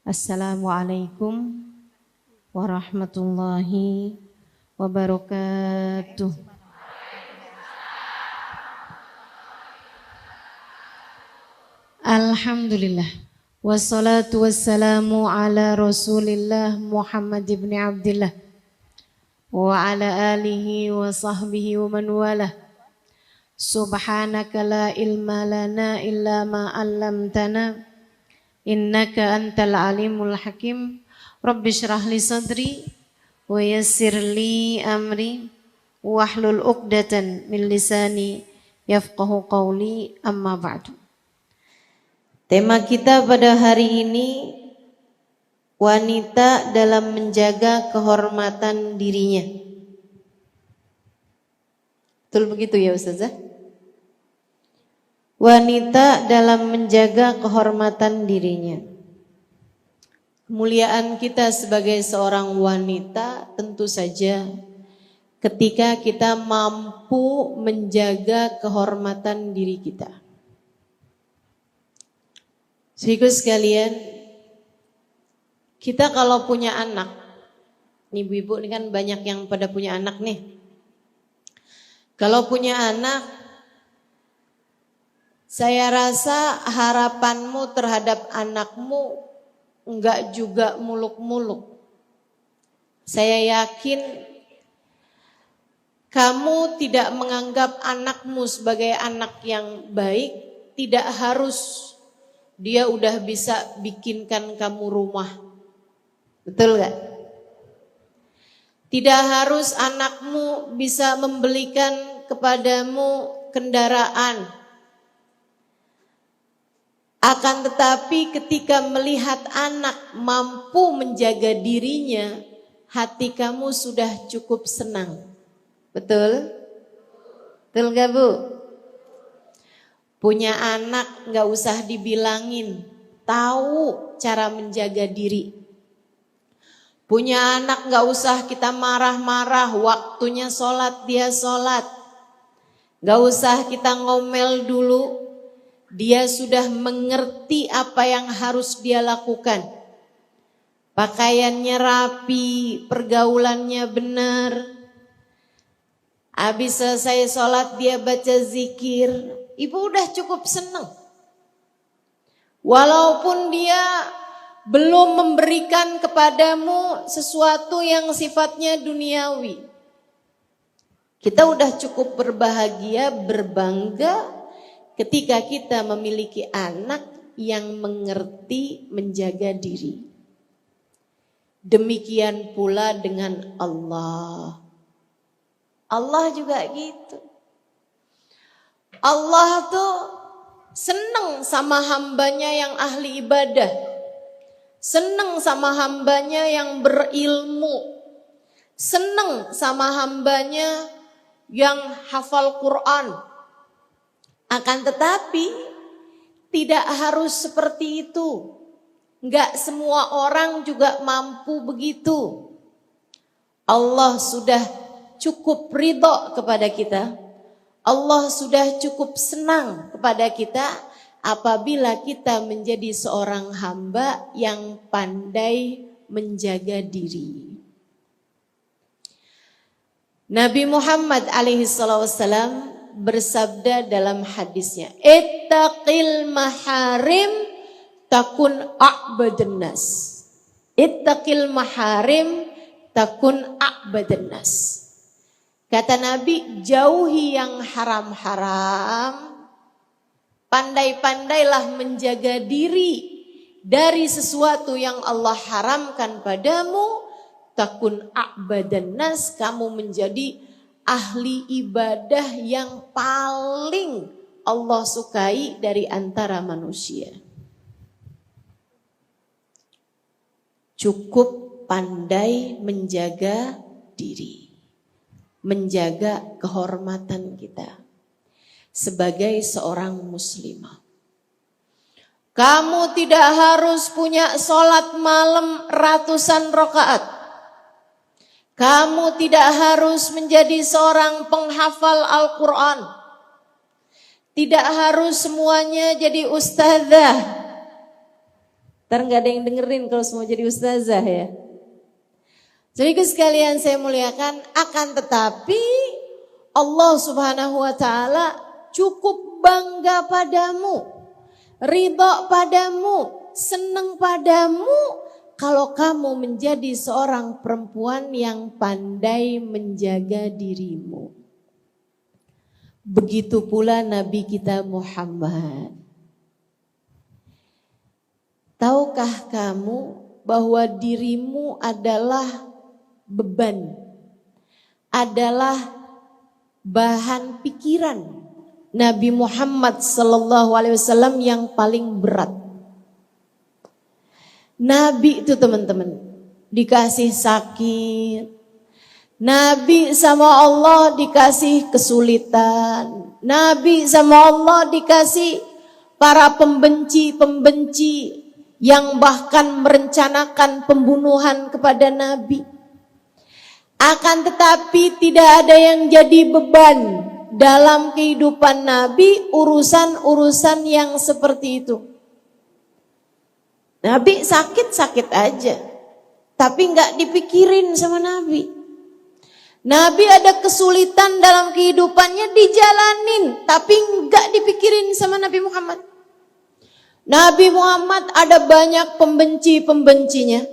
Assalamualaikum warahmatullahi wabarakatuh. Alhamdulillah. Wassalatu wassalamu ala Rasulillah Muhammad ibn Abdillah wa ala alihi wa sahbihi wa man walah. Subhanaka la ilma lana illa ma 'allamtana innaka antal alimul hakim. Rabbi syrah li sadri wa yassir li amri wahlul 'uqdatan min lisani yafqahu qawli, amma ba'du. Tema kita pada hari ini, wanita dalam menjaga kehormatan dirinya. Betul begitu ya Ustazah? Wanita dalam menjaga kehormatan dirinya. Kemuliaan kita sebagai seorang wanita tentu saja ketika kita mampu menjaga kehormatan diri kita. Saudaraku sekalian, kita kalau punya anak, nih ibu-ibu ini kan banyak yang pada punya anak nih. Kalau punya anak, saya rasa harapanmu terhadap anakmu enggak juga muluk-muluk. Saya yakin kamu tidak menganggap anakmu sebagai anak yang baik, tidak harus dia udah bisa bikinkan kamu rumah. Betul gak? Tidak harus anakmu bisa membelikan kepadamu kendaraan. Akan tetapi ketika melihat anak mampu menjaga dirinya, hati kamu sudah cukup senang. Betul? Betul gak Bu? Punya anak gak usah dibilangin, tahu cara menjaga diri. Punya anak gak usah kita marah-marah, waktunya sholat dia sholat. Gak usah kita ngomel dulu, dia sudah mengerti apa yang harus dia lakukan. Pakaiannya rapi, pergaulannya benar. Habis selesai sholat dia baca zikir, ibu udah cukup senang. Walaupun dia belum memberikan kepadamu sesuatu yang sifatnya duniawi, kita udah cukup berbahagia, berbangga ketika kita memiliki anak yang mengerti menjaga diri. Demikian pula dengan Allah. Allah juga gitu. Allah tuh senang sama hambanya yang ahli ibadah. Senang sama hambanya yang berilmu. Senang sama hambanya yang hafal Quran. Akan tetapi tidak harus seperti itu. Enggak semua orang juga mampu begitu. Allah sudah cukup ridho kepada kita. Allah sudah cukup senang kepada kita apabila kita menjadi seorang hamba yang pandai menjaga diri. Nabi Muhammad alaihissalam bersabda dalam hadisnya, ittaqil maharim takun a'badan nas. Ittaqil maharim takun a'badan nas. Kata Nabi, jauhi yang haram-haram, pandai-pandailah menjaga diri dari sesuatu yang Allah haramkan padamu, takun a'badan nas, kamu menjadi ahli ibadah yang paling Allah sukai dari antara manusia. Cukup pandai menjaga diri, menjaga kehormatan kita sebagai seorang muslimah. Kamu tidak harus punya sholat malam ratusan rakaat. Kamu tidak harus menjadi seorang penghafal Al-Quran. Tidak harus semuanya jadi ustazah. Ntar gak ada yang dengerin kalau semua jadi ustazah ya. Jadi sekalian saya muliakan, akan tetapi Allah Subhanahu wa taala cukup bangga padamu, ridho padamu, senang padamu kalau kamu menjadi seorang perempuan yang pandai menjaga dirimu. Begitu pula Nabi kita Muhammad. Tahukah kamu bahwa dirimu adalah beban, adalah bahan pikiran Nabi Muhammad SAW yang paling berat. Nabi itu teman-teman dikasih sakit, Nabi sama Allah dikasih kesulitan, Nabi sama Allah dikasih para pembenci-pembenci yang bahkan merencanakan pembunuhan kepada Nabi. Akan tetapi tidak ada yang jadi beban dalam kehidupan Nabi urusan-urusan yang seperti itu. Nabi sakit-sakit aja, tapi nggak dipikirin sama Nabi. Nabi ada kesulitan dalam kehidupannya dijalanin, tapi nggak dipikirin sama Nabi Muhammad. Nabi Muhammad ada banyak pembenci-pembencinya,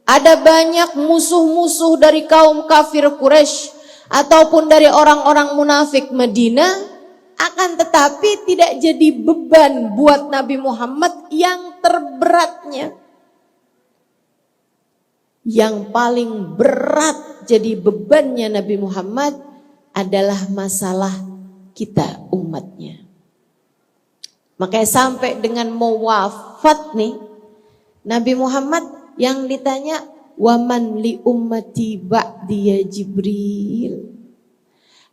ada banyak musuh-musuh dari kaum kafir Quraisy ataupun dari orang-orang munafik Madinah, akan tetapi tidak jadi beban buat Nabi Muhammad yang terberatnya. Yang paling berat jadi bebannya Nabi Muhammad adalah masalah kita umatnya. Makanya sampai dengan mau wafat nih, Nabi Muhammad yang ditanya, waman li ummati ba'di ya Jibril.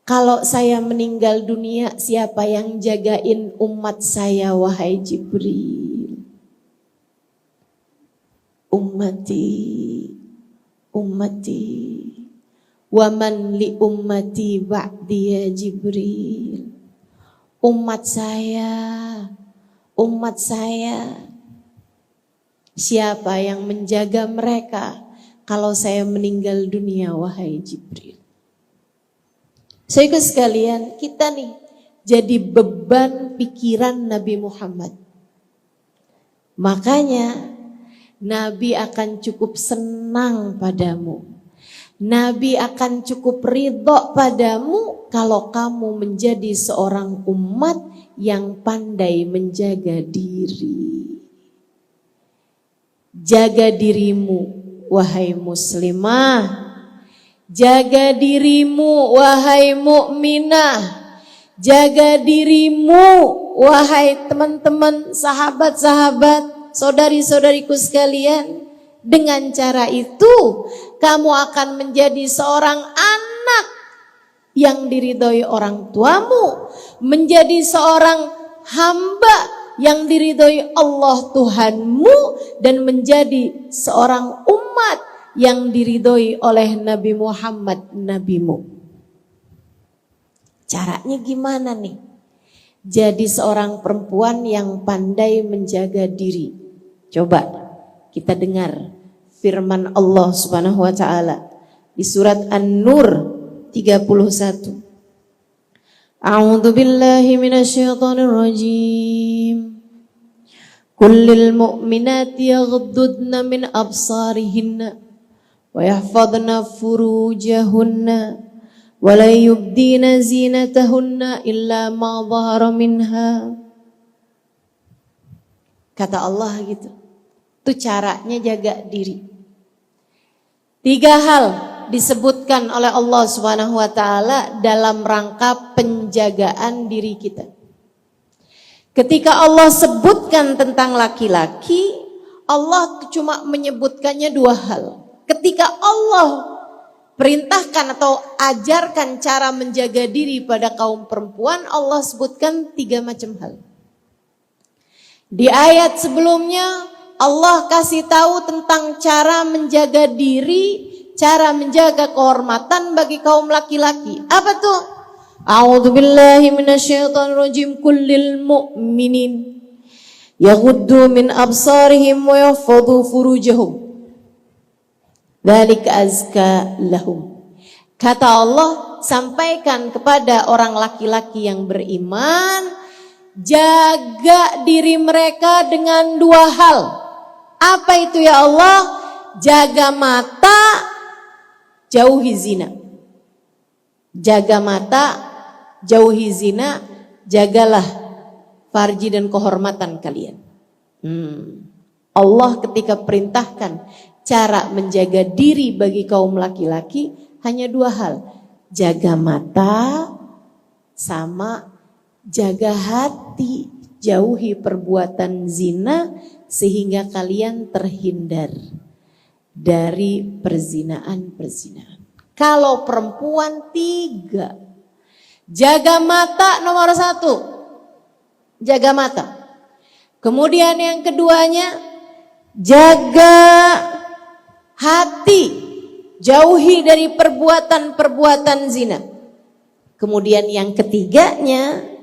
Kalau saya meninggal dunia, siapa yang jagain umat saya wahai Jibril? Ummati, ummati, waman li ummati ba'di ya Jibril. Umat saya, siapa yang menjaga mereka kalau saya meninggal dunia wahai Jibril? Saudara sekalian, kita nih jadi beban pikiran Nabi Muhammad. Makanya Nabi akan cukup senang padamu. Nabi akan cukup ridho padamu kalau kamu menjadi seorang umat yang pandai menjaga diri. Jaga dirimu wahai muslimah. Jaga dirimu wahai mukminah. Jaga dirimu wahai teman-teman, sahabat-sahabat, saudari-saudariku sekalian. Dengan cara itu kamu akan menjadi seorang anak yang diridhoi orang tuamu, menjadi seorang hamba yang diridhoi Allah Tuhanmu, dan menjadi seorang umat yang diridhoi oleh Nabi Muhammad nabimu. Caranya gimana nih? Jadi seorang perempuan yang pandai menjaga diri. Coba kita dengar firman Allah Subhanahu wa taala di surat An-Nur 31. A'udzu billahi minasyaitonir rajim. Kullil mu'minati yaghuddudna min absarihinna wa yahfadna furujahunna wa la yubdina zinatahunna illa ma dhahara minha. Kata Allah gitu. Itu caranya jaga diri. 3 hal disebutkan oleh Allah Subhanahu wa taala dalam rangka penjagaan diri kita. Ketika Allah sebutkan tentang laki-laki, Allah cuma menyebutkannya 2 hal. Ketika Allah perintahkan atau ajarkan cara menjaga diri pada kaum perempuan, Allah sebutkan 3 macam hal. Di ayat sebelumnya Allah kasih tahu tentang cara menjaga diri, cara menjaga kehormatan bagi kaum laki-laki. Apa tuh? A'udzu billahi minasyaitonir rajim. Kullil mu'minin yaghuddu min absarihim wa yahfadhu furujahum dzalika azka lahum. Kata Allah, sampaikan kepada orang laki-laki yang beriman, jaga diri mereka dengan dua hal. Apa itu ya Allah? Jaga mata, jauhi zina. Jaga mata, jauhi zina, jagalah farji dan kehormatan kalian. Allah ketika perintahkan cara menjaga diri bagi kaum laki-laki hanya dua hal. Jaga mata sama jaga hati. Jauhi perbuatan zina sehingga kalian terhindar dari perzinaan-perzinaan. Kalau perempuan 3, jaga mata nomor 1. Jaga mata. Kemudian yang keduanya, jaga hati, jauhi dari perbuatan-perbuatan zina. Kemudian yang ketiganya,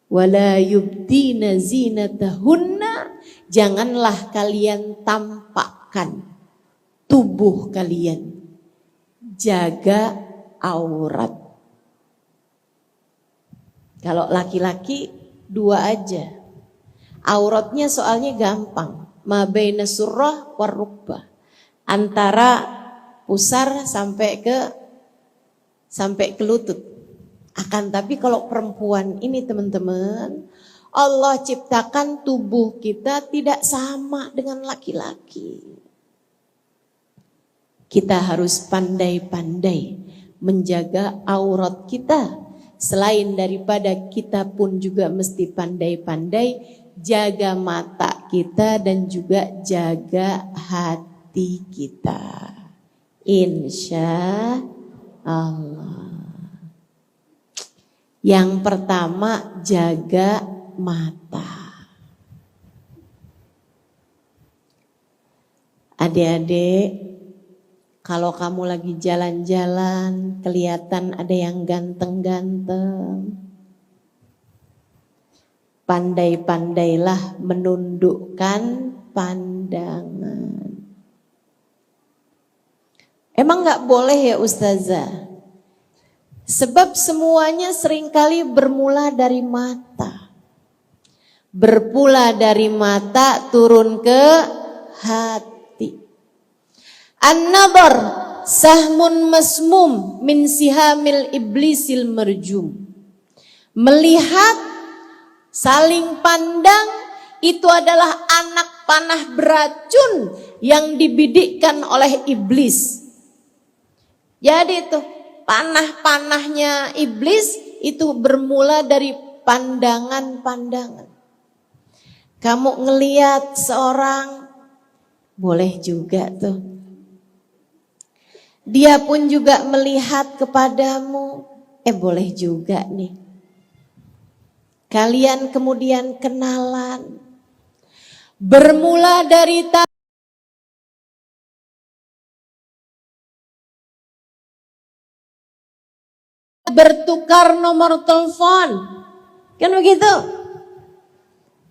wala yubdina zinatahunna, janganlah kalian tampakkan tubuh kalian, jaga aurat. Kalau laki-laki 2 aja, auratnya soalnya gampang, ma baina surrah war rukbah, antara pusar sampai ke lutut. Akan tapi kalau perempuan ini teman-teman, Allah ciptakan tubuh kita tidak sama dengan laki-laki. Kita harus pandai-pandai menjaga aurat kita. Selain daripada kita pun juga mesti pandai-pandai jaga mata kita dan juga jaga hati kita. Insya Allah. Yang pertama, jaga mata. Adik-adik, kalau kamu lagi jalan-jalan, kelihatan ada yang ganteng-ganteng, pandai-pandailah menundukkan pandangan. Emang gak boleh ya Ustazah? Sebab semuanya seringkali bermula dari mata. Berpula dari mata turun ke hati. An-nadhar sahmun masmum min sihamil iblisil merjum. Melihat, saling pandang, itu adalah anak panah beracun yang dibidikkan oleh iblis. Jadi itu panah-panahnya iblis itu bermula dari pandangan-pandangan. Kamu ngelihat seorang, boleh juga tuh. Dia pun juga melihat kepadamu, boleh juga nih. Kalian kemudian kenalan. Bermula dari bertukar nomor telepon, kan begitu?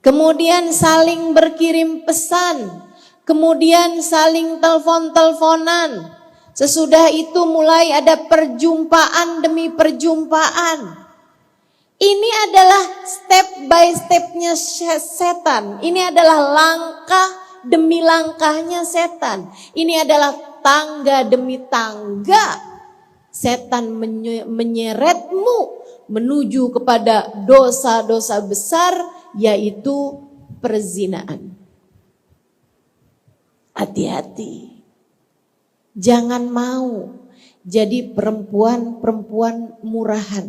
Kemudian saling berkirim pesan, kemudian saling telepon-teleponan. Sesudah itu mulai ada perjumpaan demi perjumpaan. Ini adalah step by stepnya setan. Ini adalah langkah demi langkahnya setan. Ini adalah tangga demi tangga. Setan menyeretmu menuju kepada dosa-dosa besar, yaitu perzinaan. Hati-hati. Jangan mau jadi perempuan-perempuan murahan.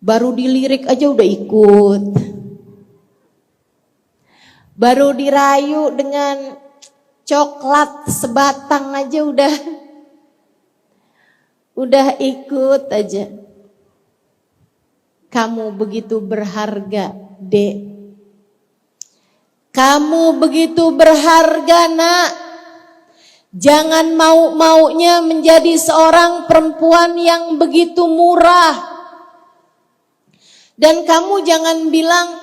Baru dilirik aja udah ikut. Baru dirayu dengan coklat sebatang aja udah ikut aja. Kamu begitu berharga, Dek. Kamu begitu berharga, Nak. Jangan mau-maunya menjadi seorang perempuan yang begitu murah. Dan kamu jangan bilang,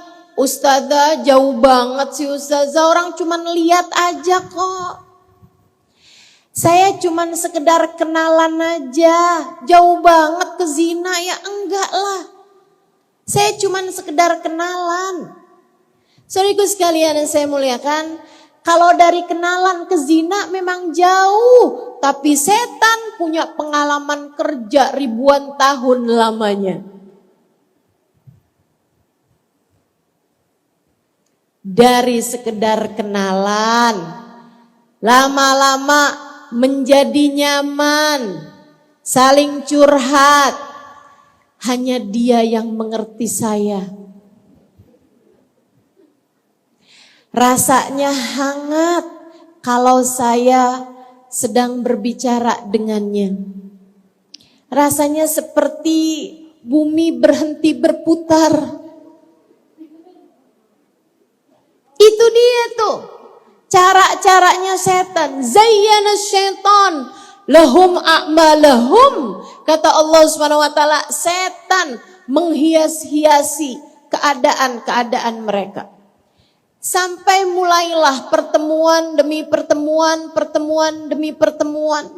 Ustazah jauh banget sih Ustazah, orang cuman lihat aja kok. Saya cuman sekedar kenalan aja, jauh banget ke zina ya enggak lah. Saya cuman sekedar kenalan. Saudaraku sekalian yang saya muliakan, kalau dari kenalan ke zina memang jauh, tapi setan punya pengalaman kerja ribuan tahun lamanya. Dari sekedar kenalan, lama-lama menjadi nyaman, saling curhat. Hanya dia yang mengerti saya. Rasanya hangat kalau saya sedang berbicara dengannya. Rasanya seperti bumi berhenti berputar. Itu dia tuh cara-caranya setan. Zayyana syaitan lahum a'malahum. Kata Allah Subhanahu wa taala, setan menghias-hiasi keadaan-keadaan mereka. Sampai mulailah pertemuan demi pertemuan, pertemuan demi pertemuan.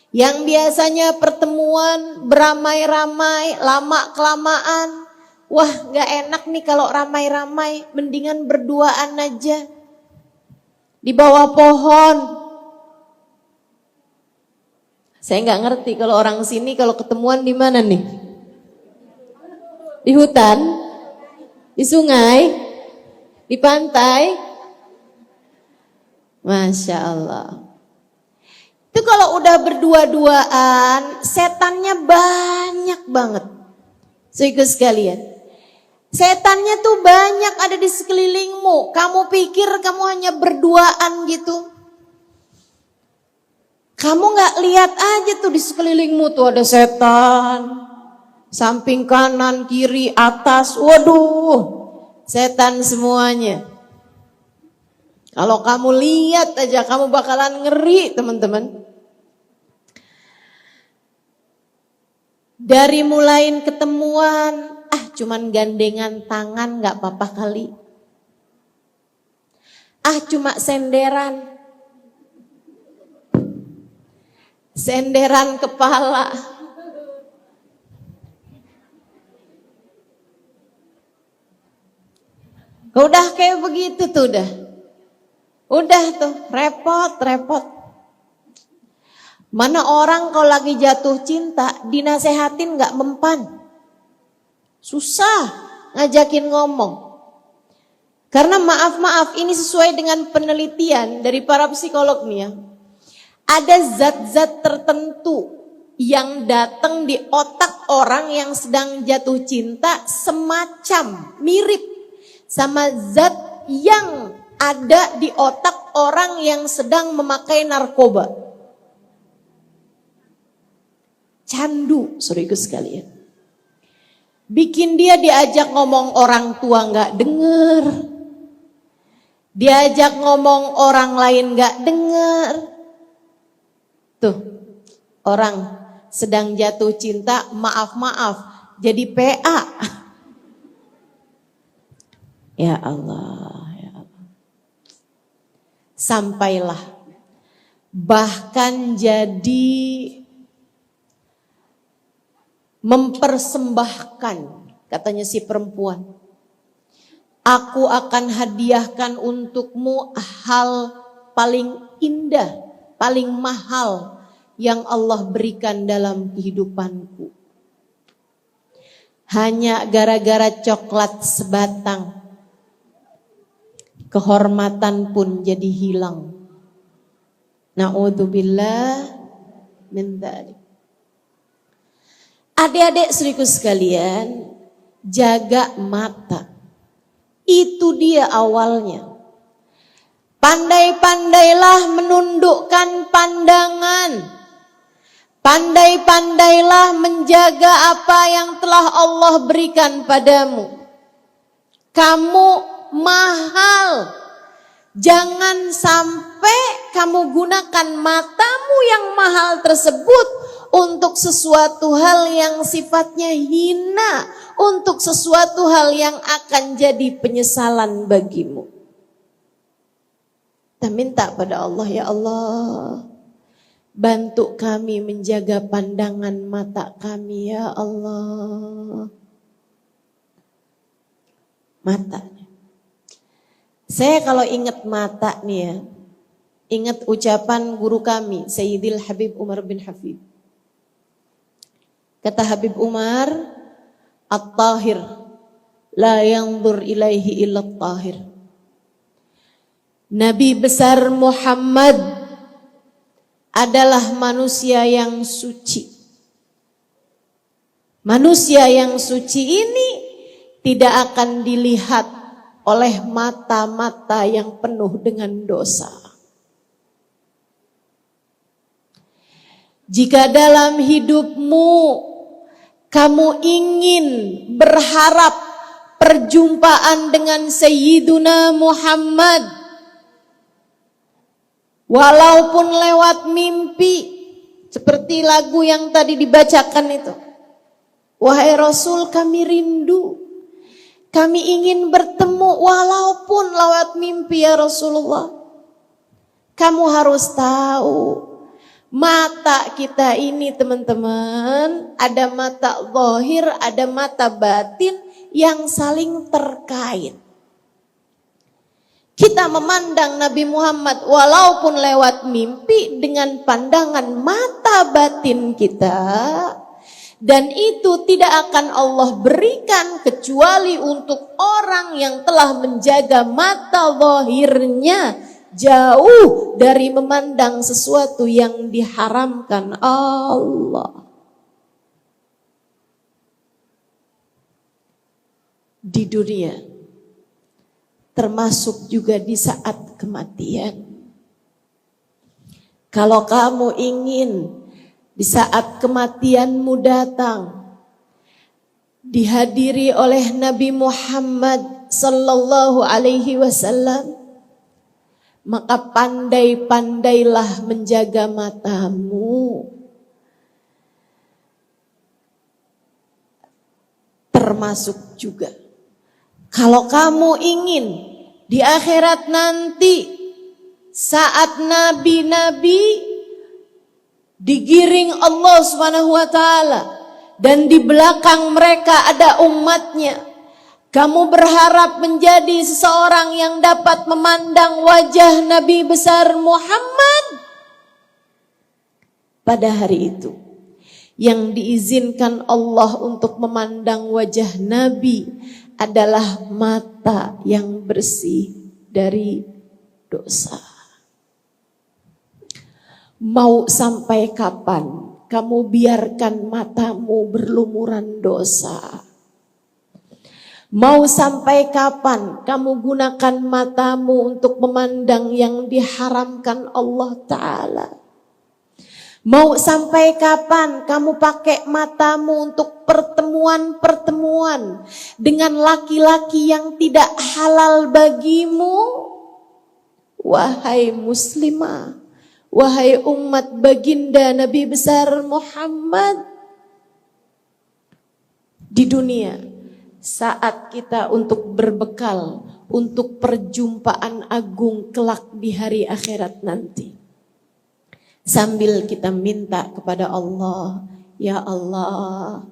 Yang biasanya pertemuan beramai-ramai, lama-kelamaan. Wah, gak enak nih kalau ramai-ramai, mendingan berduaan aja. Di bawah pohon. Saya gak ngerti kalau orang sini kalau ketemuan di mana nih? Di hutan? Di sungai? Di pantai? Masya Allah. Itu kalau udah berdua-duaan, setannya banyak banget. Saudara sekalian, setannya tuh banyak ada di sekelilingmu. Kamu pikir kamu hanya berduaan gitu? Kamu gak lihat aja tuh di sekelilingmu tuh ada setan. Samping kanan, kiri, atas, waduh. Setan semuanya. Kalau kamu lihat aja kamu bakalan ngeri teman-teman. Dari mulain ketemuan, cuman gandengan tangan gak apa-apa kali. Cuma senderan. Senderan kepala. Udah kayak begitu tuh udah. Udah tuh repot. Mana orang kalau lagi jatuh cinta dinasehatin gak mempan. Susah ngajakin ngomong. Karena maaf ini sesuai dengan penelitian dari para psikolog nih ya. Ada zat-zat tertentu yang datang di otak orang yang sedang jatuh cinta semacam mirip sama zat yang ada di otak orang yang sedang memakai narkoba. Candu, saudaraku sekalian. Bikin dia diajak ngomong orang tua gak denger. Diajak ngomong orang lain gak denger. Tuh, orang sedang jatuh cinta, maaf, jadi PA. Ya Allah, ya Allah. Sampailah bahkan jadi mempersembahkan, katanya si perempuan. Aku akan hadiahkan untukmu hal paling indah, paling mahal yang Allah berikan dalam kehidupanku. Hanya gara-gara coklat sebatang, kehormatan pun jadi hilang. Na'udzubillah min dzalik. Adik-adik saudaraku sekalian, jaga mata. Itu dia awalnya. Pandai-pandailah menundukkan pandangan. Pandai-pandailah menjaga apa yang telah Allah berikan padamu. Kamu mahal. Jangan sampai kamu gunakan matamu yang mahal tersebut untuk sesuatu hal yang sifatnya hina, untuk sesuatu hal yang akan jadi penyesalan bagimu. Kita minta pada Allah, ya Allah, bantu kami menjaga pandangan mata kami, ya Allah. Mata. Saya kalau ingat mata nih ya, ingat ucapan guru kami, Sayyidil Habib Umar bin Hafid. Kata Habib Umar, At-Tahir, la yanzur ilaihi illa at-tahir. Nabi besar Muhammad adalah manusia yang suci. Manusia yang suci ini tidak akan dilihat oleh mata-mata yang penuh dengan dosa. Jika dalam hidupmu kamu ingin berharap perjumpaan dengan Sayyiduna Muhammad, walaupun lewat mimpi, seperti lagu yang tadi dibacakan itu. Wahai Rasul, kami rindu, kami ingin bertemu walaupun lewat mimpi ya Rasulullah. Kamu harus tahu, mata kita ini teman-teman, ada mata zahir, ada mata batin yang saling terkait. Kita memandang Nabi Muhammad walaupun lewat mimpi dengan pandangan mata batin kita, dan itu tidak akan Allah berikan kecuali untuk orang yang telah menjaga mata zahirnya jauh dari memandang sesuatu yang diharamkan Allah. Di dunia, termasuk juga di saat kematian. Kalau kamu ingin di saat kematianmu datang, dihadiri oleh Nabi Muhammad sallallahu alaihi wasallam, maka pandai-pandailah menjaga matamu. Termasuk juga, kalau kamu ingin di akhirat nanti saat nabi-nabi digiring Allah Subhanahu wa taala dan di belakang mereka ada umatnya, kamu berharap menjadi seseorang yang dapat memandang wajah Nabi besar Muhammad. Pada hari itu yang diizinkan Allah untuk memandang wajah Nabi adalah mata yang bersih dari dosa. Mau sampai kapan kamu biarkan matamu berlumuran dosa? Mau sampai kapan kamu gunakan matamu untuk memandang yang diharamkan Allah Ta'ala? Mau sampai kapan kamu pakai matamu untuk pertemuan-pertemuan dengan laki-laki yang tidak halal bagimu? Wahai muslimah, wahai umat baginda Nabi besar Muhammad, di dunia saat kita untuk berbekal untuk perjumpaan agung kelak di hari akhirat nanti, sambil kita minta kepada Allah, ya Allah,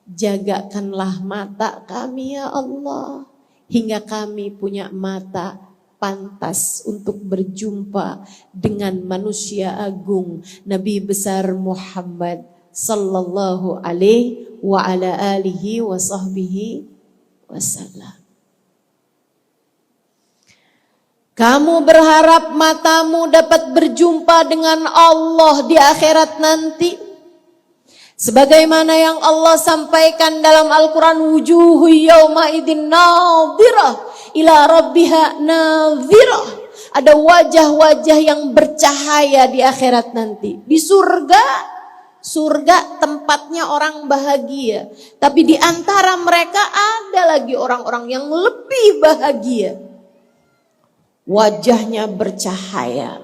jagakanlah mata kami ya Allah, hingga kami punya mata pantas untuk berjumpa dengan manusia agung Nabi besar Muhammad sallallahu alaihi wa ala alihi wa sahbihi wasallam. Kamu berharap matamu dapat berjumpa dengan Allah di akhirat nanti, sebagaimana yang Allah sampaikan dalam Al-Quran, wujuhu yawma idin nadhirah ila rabbiha nadhirah. Ada wajah-wajah yang bercahaya di akhirat nanti. Di surga, surga tempatnya orang bahagia, tapi di antara mereka ada lagi orang-orang yang lebih bahagia. Wajahnya bercahaya.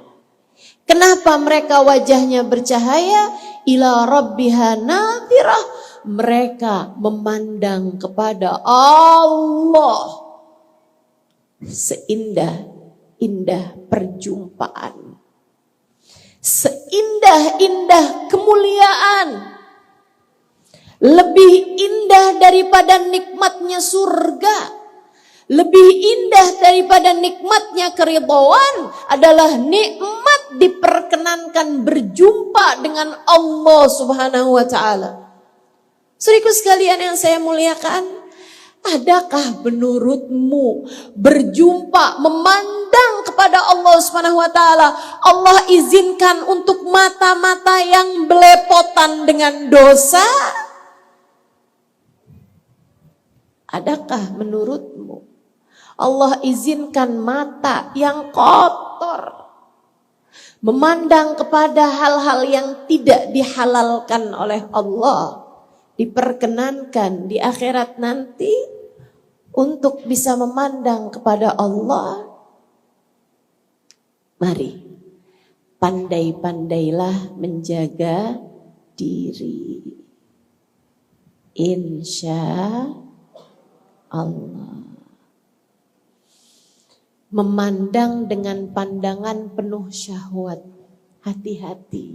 Kenapa mereka wajahnya bercahaya? Ila rabbiha nadhirah. Mereka memandang kepada Allah. Seindah-indah perjumpaan. Seindah-indah kemuliaan. Lebih indah daripada nikmatnya surga. Lebih indah daripada nikmatnya keridhaan adalah nikmat diperkenankan berjumpa dengan Allah Subhanahu wa taala. Saudaraku sekalian yang saya muliakan, adakah menurutmu berjumpa memandang kepada Allah Subhanahu wa taala Allah izinkan untuk mata-mata yang belepotan dengan dosa? Adakah menurutmu Allah izinkan mata yang kotor memandang kepada hal-hal yang tidak dihalalkan oleh Allah, diperkenankan di akhirat nanti untuk bisa memandang kepada Allah? Mari pandai-pandailah menjaga diri, insya Allah. Memandang dengan pandangan penuh syahwat. Hati-hati,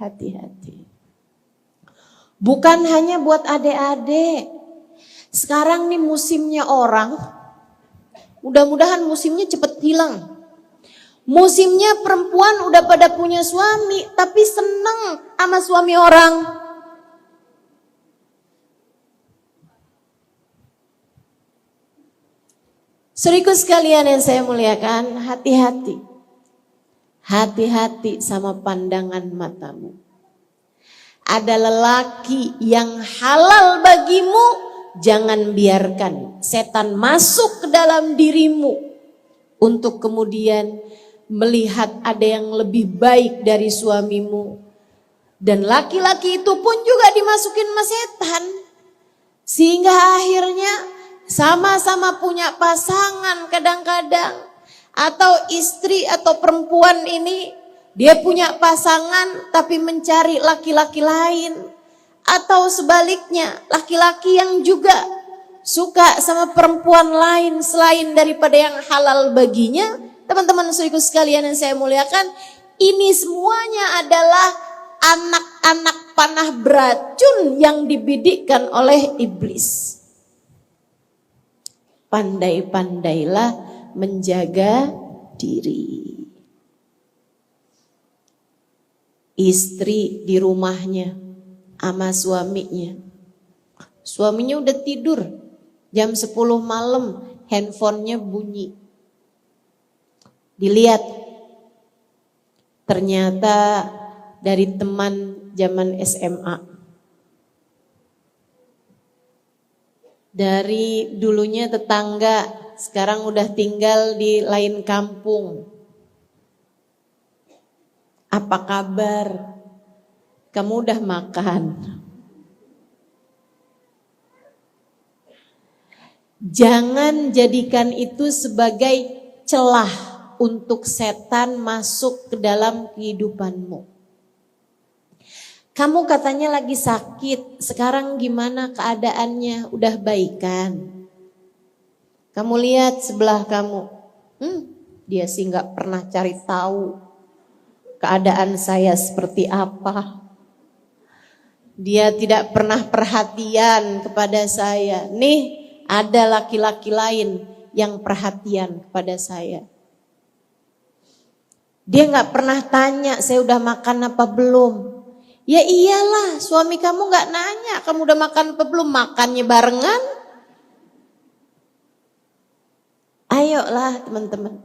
hati-hati. Bukan hanya buat adik-adik. Sekarang nih musimnya orang, mudah-mudahan musimnya cepet hilang. Musimnya perempuan udah pada punya suami, tapi seneng sama suami orang. Saudaraku sekalian yang saya muliakan, hati-hati. Hati-hati sama pandangan matamu. Ada lelaki yang halal bagimu, jangan biarkan setan masuk ke dalam dirimu untuk kemudian melihat ada yang lebih baik dari suamimu. Dan laki-laki itu pun juga dimasukin sama setan. Sehingga akhirnya sama-sama punya pasangan kadang-kadang. Atau istri atau perempuan ini dia punya pasangan tapi mencari laki-laki lain. Atau sebaliknya laki-laki yang juga suka sama perempuan lain selain daripada yang halal baginya. Teman-teman saudaraku sekalian yang saya muliakan, ini semuanya adalah anak-anak panah beracun yang dibidikkan oleh iblis. Pandai-pandailah menjaga diri. Istri di rumahnya sama suaminya. Suaminya udah tidur, jam 10 malam handphonenya bunyi. Dilihat, ternyata dari teman zaman SMA. Dari dulunya tetangga, sekarang udah tinggal di lain kampung. Apa kabar? Kamu udah makan? Jangan jadikan itu sebagai celah untuk setan masuk ke dalam kehidupanmu. Kamu katanya lagi sakit, sekarang gimana keadaannya? Udah baikan? Kamu lihat sebelah kamu, dia sih gak pernah cari tahu keadaan saya seperti apa. Dia tidak pernah perhatian kepada saya. Nih ada laki-laki lain yang perhatian kepada saya. Dia gak pernah tanya saya udah makan apa belum. Ya iyalah, suami kamu gak nanya kamu udah makan apa belum, makannya barengan. Ayolah teman-teman,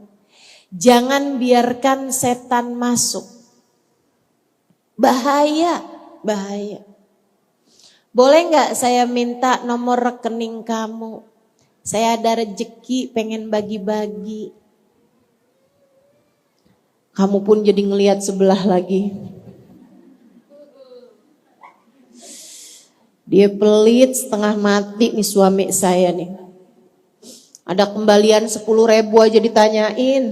jangan biarkan setan masuk. Bahaya, bahaya. Boleh gak saya minta nomor rekening kamu? Saya ada rezeki pengen bagi-bagi. Kamu pun jadi ngelihat sebelah lagi. Dia pelit setengah mati nih suami saya nih. Ada kembalian 10.000 aja ditanyain.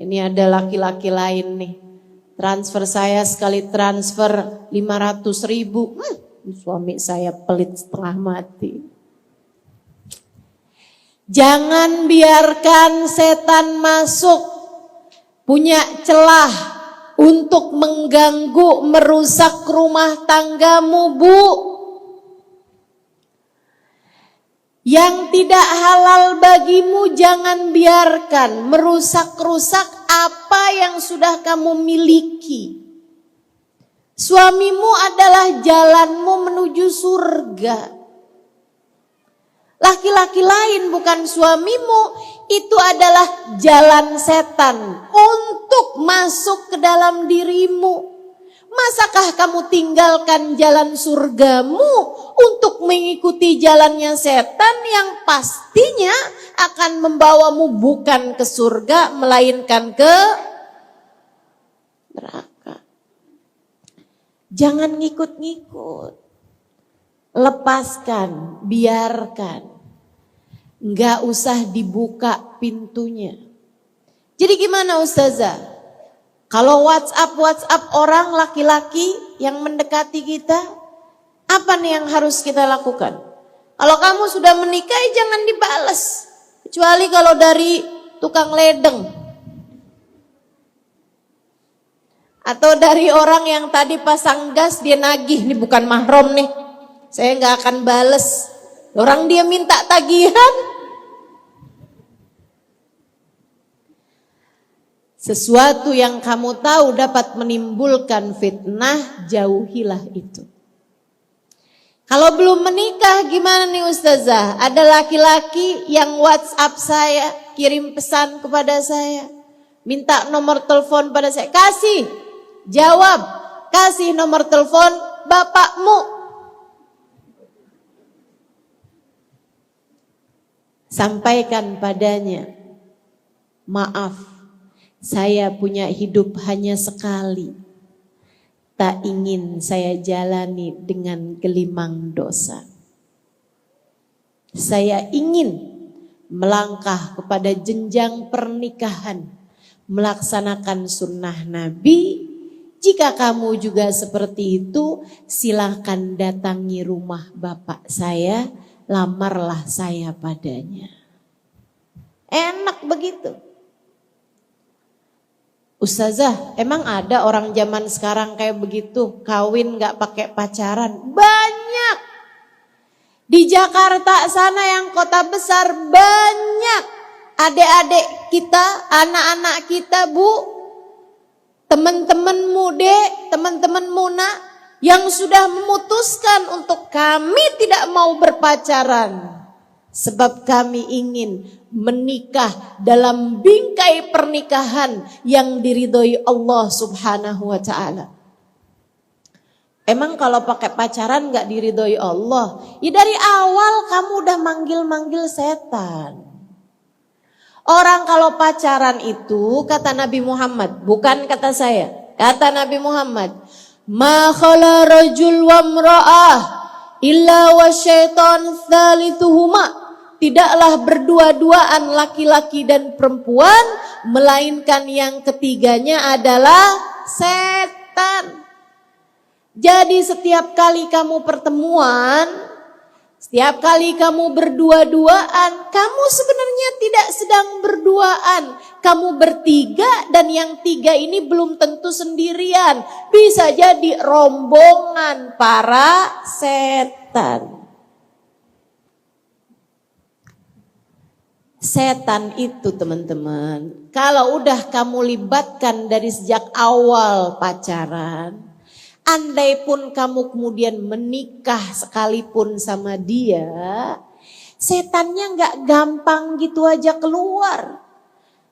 Ini ada laki-laki lain nih. Transfer saya sekali transfer 500.000. Suami saya pelit setengah mati. Jangan biarkan setan masuk, punya celah untuk mengganggu, merusak rumah tanggamu, Bu. Yang tidak halal bagimu jangan biarkan merusak-rusak apa yang sudah kamu miliki. Suamimu adalah jalanmu menuju surga. Laki-laki lain bukan suamimu, itu adalah jalan setan untuk masuk ke dalam dirimu. Masakah kamu tinggalkan jalan surgamu untuk mengikuti jalannya setan yang pastinya akan membawamu bukan ke surga melainkan ke neraka. Jangan ngikut-ngikut. Lepaskan, biarkan. Enggak usah dibuka pintunya. Jadi gimana Ustazah? Kalau WhatsApp orang laki-laki yang mendekati kita, apa nih yang harus kita lakukan? Kalau kamu sudah menikah jangan dibales. Kecuali kalau dari tukang ledeng. Atau dari orang yang tadi pasang gas dia nagih, ini bukan mahram nih. Saya nggak akan bales. Orang dia minta tagihan. Sesuatu yang kamu tahu dapat menimbulkan fitnah, jauhilah itu. Kalau belum menikah gimana nih Ustazah? Ada laki-laki yang WhatsApp saya, kirim pesan kepada saya, minta nomor telepon pada saya, kasih, jawab, kasih nomor telepon bapakmu. Sampaikan padanya, maaf. Saya punya hidup hanya sekali. Tak ingin saya jalani dengan gelimang dosa. Saya ingin melangkah kepada jenjang pernikahan. Melaksanakan sunnah Nabi. Jika kamu juga seperti itu, silakan datangi rumah bapak saya. Lamarlah saya padanya. Enak begitu. Ustazah, emang ada orang zaman sekarang kayak begitu, kawin gak pakai pacaran? Banyak. Di Jakarta sana yang kota besar banyak. Adik-adik kita, anak-anak kita Bu, teman-temanmu Dek, teman-temanmu Nak, yang sudah memutuskan untuk kami tidak mau berpacaran. Sebab kami ingin menikah dalam bingkai pernikahan yang diridhoi Allah Subhanahu wa ta'ala. Emang kalau pakai pacaran gak diridhoi Allah? Ya dari awal kamu udah manggil-manggil setan. Orang kalau pacaran itu kata Nabi Muhammad, bukan kata saya, kata Nabi Muhammad, ma khala rajul wa mra'ah illa wa syaitan thalithuhuma. Tidaklah berdua-duaan laki-laki dan perempuan, melainkan yang ketiganya adalah setan. Jadi setiap kali kamu pertemuan, setiap kali kamu berdua-duaan, kamu sebenarnya tidak sedang berduaan. Kamu bertiga dan yang tiga ini belum tentu sendirian. Bisa jadi rombongan para setan. Setan itu teman-teman, kalau udah kamu libatkan dari sejak awal pacaran, andai pun kamu kemudian menikah sekalipun sama dia, setannya gak gampang gitu aja keluar.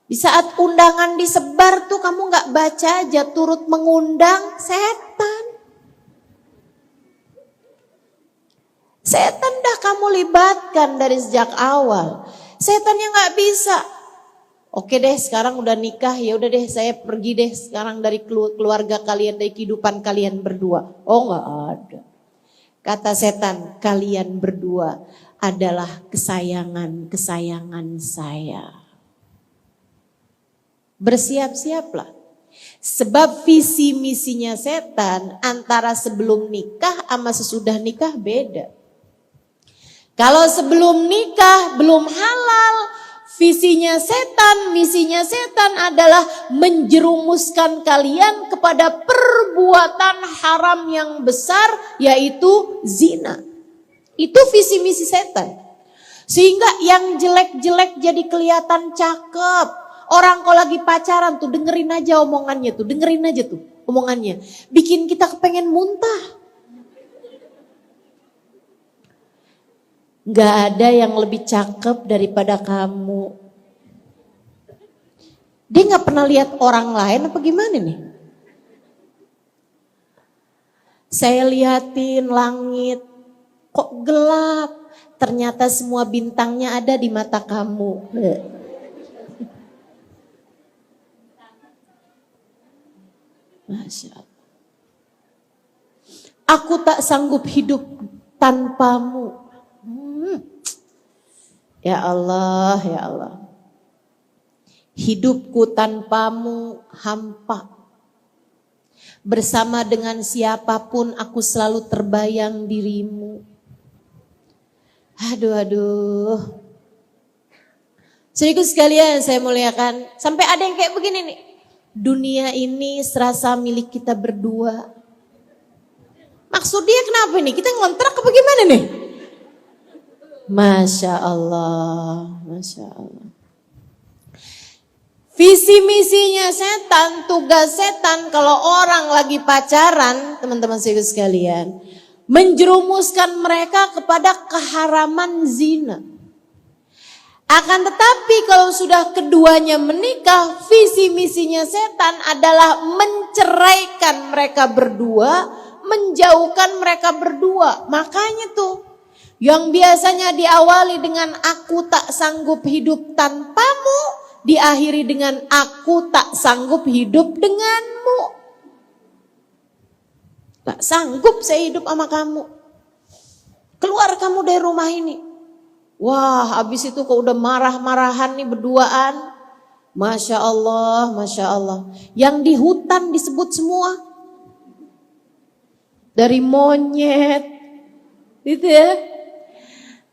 Di saat undangan disebar tuh kamu gak baca aja, turut mengundang setan. Setan dah kamu libatkan dari sejak awal. Setannya nggak bisa. Oke deh, sekarang udah nikah, ya udah deh saya pergi deh sekarang dari keluarga kalian, dari kehidupan kalian berdua. Oh nggak ada. Kata setan, kalian berdua adalah kesayangan saya. Bersiap-siaplah. Sebab visi misinya setan antara sebelum nikah sama sesudah nikah beda. Kalau sebelum nikah belum halal, visinya setan, misinya setan adalah menjerumuskan kalian kepada perbuatan haram yang besar, yaitu zina. Itu visi misi setan. Sehingga yang jelek-jelek jadi kelihatan cakep. Orang kalau lagi pacaran tuh dengerin aja omongannya tuh, dengerin aja tuh omongannya. Bikin kita kepengen muntah. Gak ada yang lebih cakep daripada kamu. Dia gak pernah lihat orang lain apa gimana nih? Saya liatin langit, kok gelap? Ternyata semua bintangnya ada di mata kamu. Masya Allah. Aku tak sanggup hidup tanpamu. Ya Allah, ya Allah. Hidupku tanpamu hampa. Bersama dengan siapapun aku selalu terbayang dirimu. Aduh. Saudaraku sekalian saya muliakan. Sampai ada yang kayak begini nih. Dunia ini serasa milik kita berdua. Maksud dia kenapa nih? Kita ngontrak apa gimana nih? Masya Allah, Masya Allah. Visi misinya setan, tugas setan kalau orang lagi pacaran, teman-teman sekalian, menjerumuskan mereka kepada keharaman zina. Akan tetapi kalau sudah keduanya menikah, visi misinya setan adalah menceraikan mereka berdua, menjauhkan mereka berdua. Makanya tuh, yang biasanya diawali dengan aku tak sanggup hidup tanpamu, diakhiri dengan aku tak sanggup hidup denganmu. Tak sanggup saya hidup sama kamu. Keluar kamu dari rumah ini. Wah, habis itu kok udah marah-marahan nih berduaan. Masya Allah, Masya Allah. Yang di hutan disebut semua. Dari monyet. Gitu ya.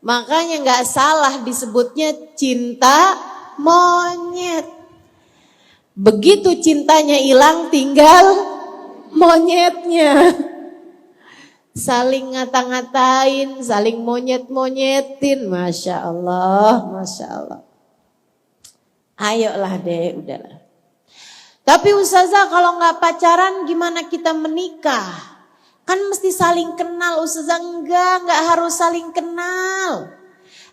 Makanya gak salah disebutnya cinta monyet. Begitu cintanya hilang tinggal monyetnya. Saling ngata-ngatain, saling monyet-monyetin. Masya Allah, Masya Allah. Ayolah deh, udahlah. Tapi Ustazah kalau gak pacaran gimana kita menikah? Kan mesti saling kenal. Ustazah enggak harus saling kenal.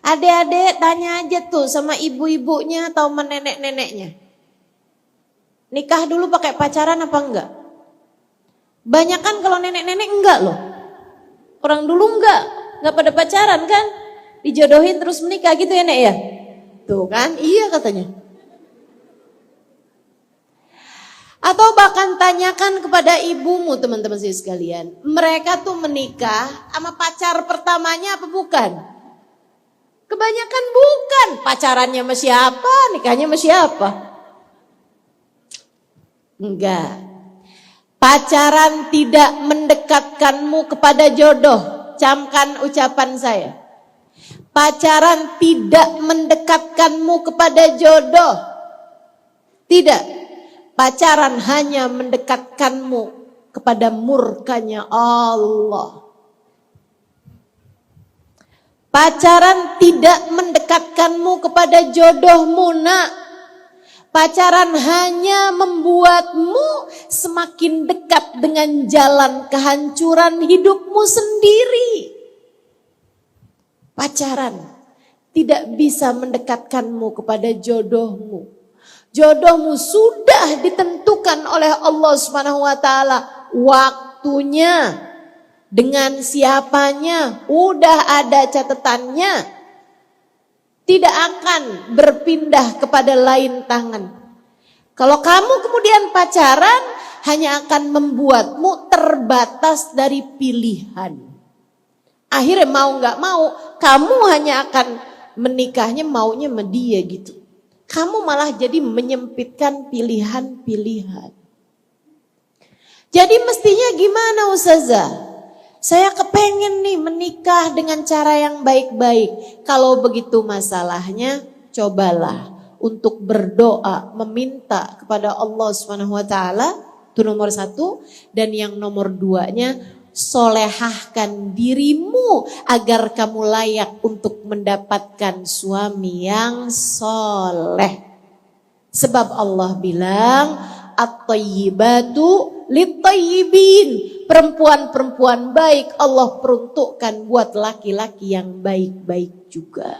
Adik-adik tanya aja tuh sama ibu-ibunya atau sama nenek-neneknya. Nikah dulu pakai pacaran apa enggak? Banyak kan kalau nenek-nenek enggak loh. Orang dulu enggak pada pacaran kan? Dijodohin terus menikah gitu ya Nek ya? Tuh kan, iya katanya. Atau bahkan tanyakan kepada ibumu teman-teman sekalian. Mereka tuh menikah sama pacar pertamanya apa bukan? Kebanyakan bukan. Pacarannya sama siapa, nikahnya sama siapa? Enggak. Pacaran tidak mendekatkanmu kepada jodoh. Camkan ucapan saya. Pacaran tidak mendekatkanmu kepada jodoh. Tidak. Pacaran hanya mendekatkanmu kepada murkanya Allah. Pacaran tidak mendekatkanmu kepada jodohmu nak. Pacaran hanya membuatmu semakin dekat dengan jalan kehancuran hidupmu sendiri. Pacaran tidak bisa mendekatkanmu kepada jodohmu. Jodohmu sudah ditentukan oleh Allah Subhanahu wa taala. Waktunya, dengan siapanya, udah ada catatannya. Tidak akan berpindah kepada lain tangan. Kalau kamu kemudian pacaran, hanya akan membuatmu terbatas dari pilihan. Akhirnya mau gak mau, kamu hanya akan menikahnya maunya sama dia gitu. kamu malah jadi menyempitkan pilihan-pilihan. Jadi mestinya gimana Ustazah? Saya kepengen nih menikah dengan cara yang baik-baik. Kalau begitu masalahnya, cobalah untuk berdoa, meminta kepada Allah SWT. Itu nomor 1. Dan yang nomor 2-nya, solehahkan dirimu agar kamu layak untuk mendapatkan suami yang soleh. Sebab Allah bilang, at-tayyibatu lit-tayyibin. Perempuan-perempuan baik Allah peruntukkan buat laki-laki yang baik-baik juga.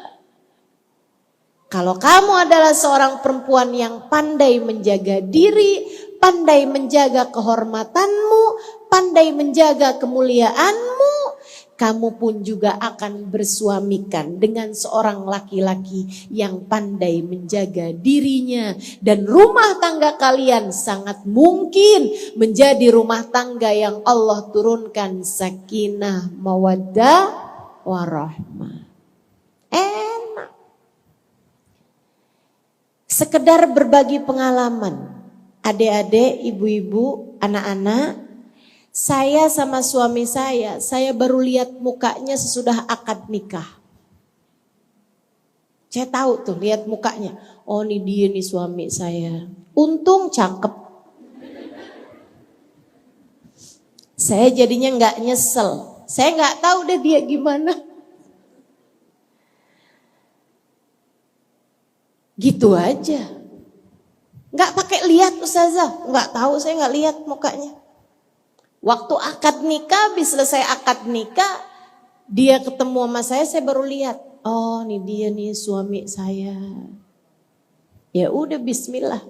Kalau kamu adalah seorang perempuan yang pandai menjaga diri, pandai menjaga kehormatanmu, pandai menjaga kemuliaanmu, kamu pun juga akan bersuamikan dengan seorang laki-laki yang pandai menjaga dirinya. Dan rumah tangga kalian sangat mungkin menjadi rumah tangga yang Allah turunkan sakinah, mawaddah, warahmah. Enak. Sekedar berbagi pengalaman. Adik-adik, ibu-ibu, anak-anak. Saya sama suami saya baru lihat mukanya sesudah akad nikah. Saya tahu tuh, lihat mukanya. Oh ini dia nih suami saya. Untung cakep. Saya jadinya nggak nyesel. Saya nggak tahu deh dia gimana. Gitu aja. Nggak pakai lihat Ustazah. Nggak tahu, saya nggak lihat mukanya. Waktu akad nikah, habis selesai akad nikah, dia ketemu sama saya baru lihat. Oh, ini dia nih suami saya. Ya udah, bismillah.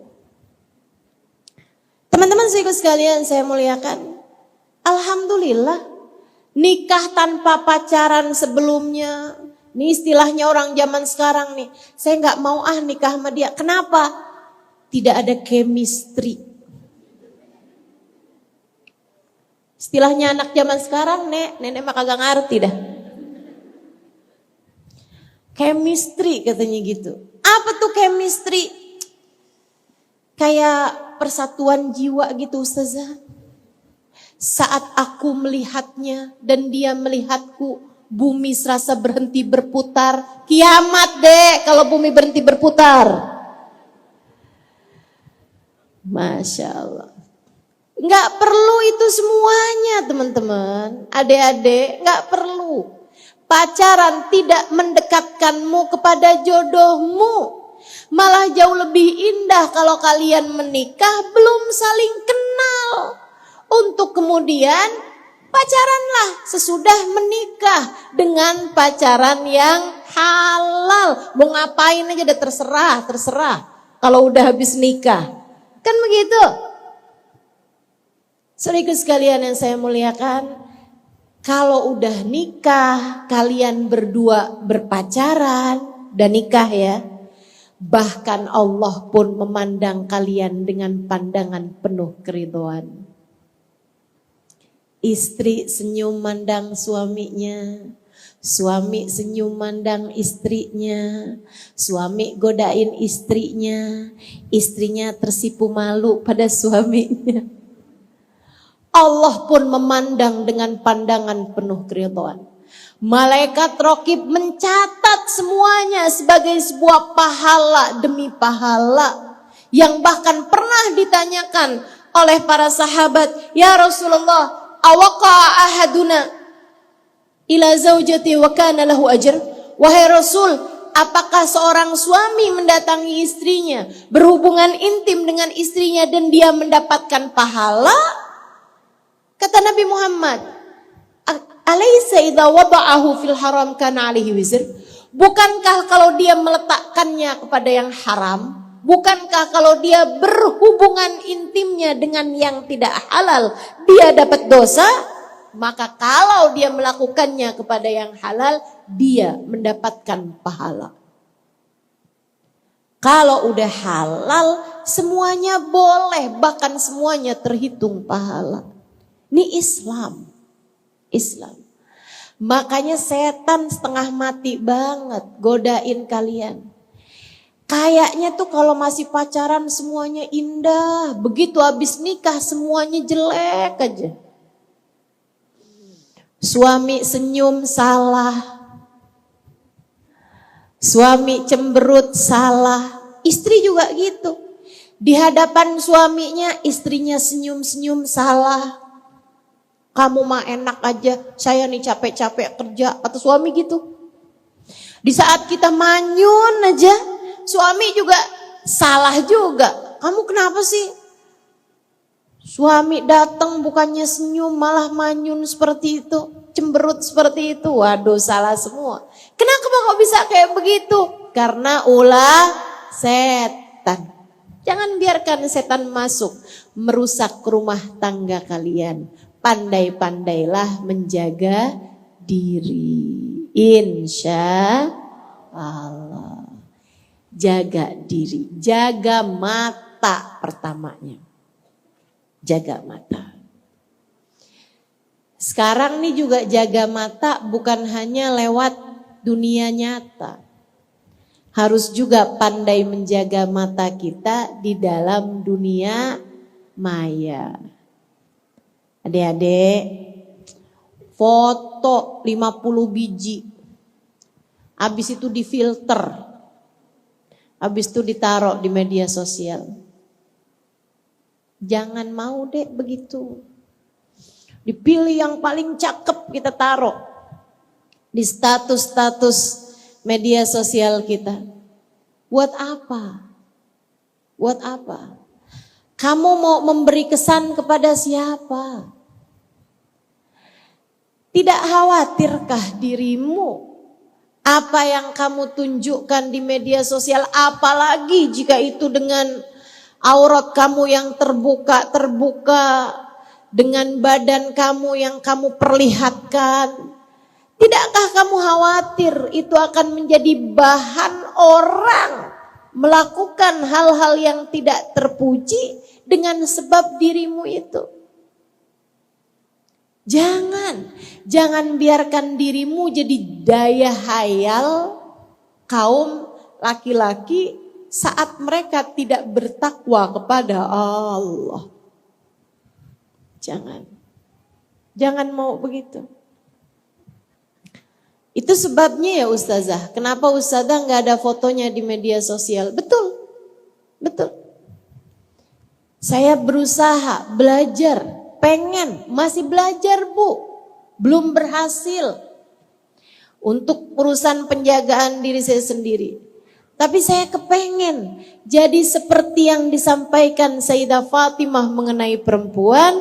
Teman-teman sekalian saya muliakan. Alhamdulillah, nikah tanpa pacaran sebelumnya. Ini istilahnya orang zaman sekarang nih. Saya nggak mau nikah sama dia. Kenapa? Tidak ada chemistry. Istilahnya anak zaman sekarang, nenek mah kagak ngerti dah. Chemistry katanya gitu. Apa tuh chemistry? Kayak persatuan jiwa gitu Ustazah. Saat aku melihatnya dan dia melihatku, bumi serasa berhenti berputar. Kiamat deh kalau bumi berhenti berputar. Masya Allah. Nggak perlu itu semuanya teman-teman, adik-adik, nggak perlu. Pacaran tidak mendekatkanmu kepada jodohmu. Malah jauh lebih indah kalau kalian menikah belum saling kenal. Untuk kemudian pacaranlah sesudah menikah dengan pacaran yang halal. Mau ngapain aja udah terserah. Kalau udah habis nikah, kan begitu. Saudaraku sekalian yang saya muliakan, kalau udah nikah, kalian berdua berpacaran dan nikah ya, bahkan Allah pun memandang kalian dengan pandangan penuh keridhaan. Istri senyum mandang suaminya, suami senyum mandang istrinya, suami godain istrinya, istrinya tersipu malu pada suaminya. Allah pun memandang dengan pandangan penuh keridhaan. Malaikat Raqib mencatat semuanya sebagai sebuah pahala demi pahala. Yang bahkan pernah ditanyakan oleh para sahabat, ya Rasulullah, awaqa ahaduna ila zaujati wa kana lahu ajr? Wahai Rasul, apakah seorang suami mendatangi istrinya, berhubungan intim dengan istrinya dan dia mendapatkan pahala? Kata Nabi Muhammad, alaysa idza wada'ahu fil haram kana alaihi wizr? Bukankah kalau dia meletakkannya kepada yang haram, bukankah kalau dia berhubungan intimnya dengan yang tidak halal, dia dapat dosa? Maka kalau dia melakukannya kepada yang halal, dia mendapatkan pahala. Kalau udah halal, semuanya boleh, bahkan semuanya terhitung pahala. Ini Islam. Makanya setan setengah mati banget godain kalian. Kayaknya tuh kalau masih pacaran semuanya indah, begitu habis nikah semuanya jelek aja. Suami senyum salah, suami cemberut salah, istri juga gitu. Di hadapan suaminya istrinya senyum-senyum salah. Kamu mah enak aja, saya nih capek-capek kerja, kata suami gitu. Di saat kita manyun aja, suami juga salah juga. Kamu kenapa sih? Suami datang bukannya senyum malah manyun seperti itu, cemberut seperti itu. Waduh, salah semua. Kenapa kok bisa kayak begitu? Karena ulah setan. Jangan biarkan setan masuk merusak rumah tangga kalian. Pandai-pandailah menjaga diri. Insya Allah. Jaga diri, jaga mata pertamanya. Jaga mata. Sekarang nih juga jaga mata bukan hanya lewat dunia nyata. Harus juga pandai menjaga mata kita di dalam dunia maya. Adik-adik, foto 50 biji. Habis itu difilter. Habis itu ditaruh di media sosial. Jangan mau deh begitu. Dipilih yang paling cakep kita taruh di status-status media sosial kita. Buat apa? Buat apa? Kamu mau memberi kesan kepada siapa? Tidak khawatirkah dirimu apa yang kamu tunjukkan di media sosial, apalagi jika itu dengan aurat kamu yang terbuka, dengan badan kamu yang kamu perlihatkan. Tidakkah kamu khawatir itu akan menjadi bahan orang melakukan hal-hal yang tidak terpuji dengan sebab dirimu itu? Jangan biarkan dirimu jadi daya hayal kaum laki-laki saat mereka tidak bertakwa kepada Allah. Jangan mau begitu. Itu sebabnya ya Ustazah, kenapa Ustazah gak ada fotonya di media sosial? Betul. Saya berusaha, belajar, masih belajar Bu, belum berhasil untuk urusan penjagaan diri saya sendiri. Tapi saya kepengen jadi seperti yang disampaikan Sayyidah Fatimah mengenai perempuan.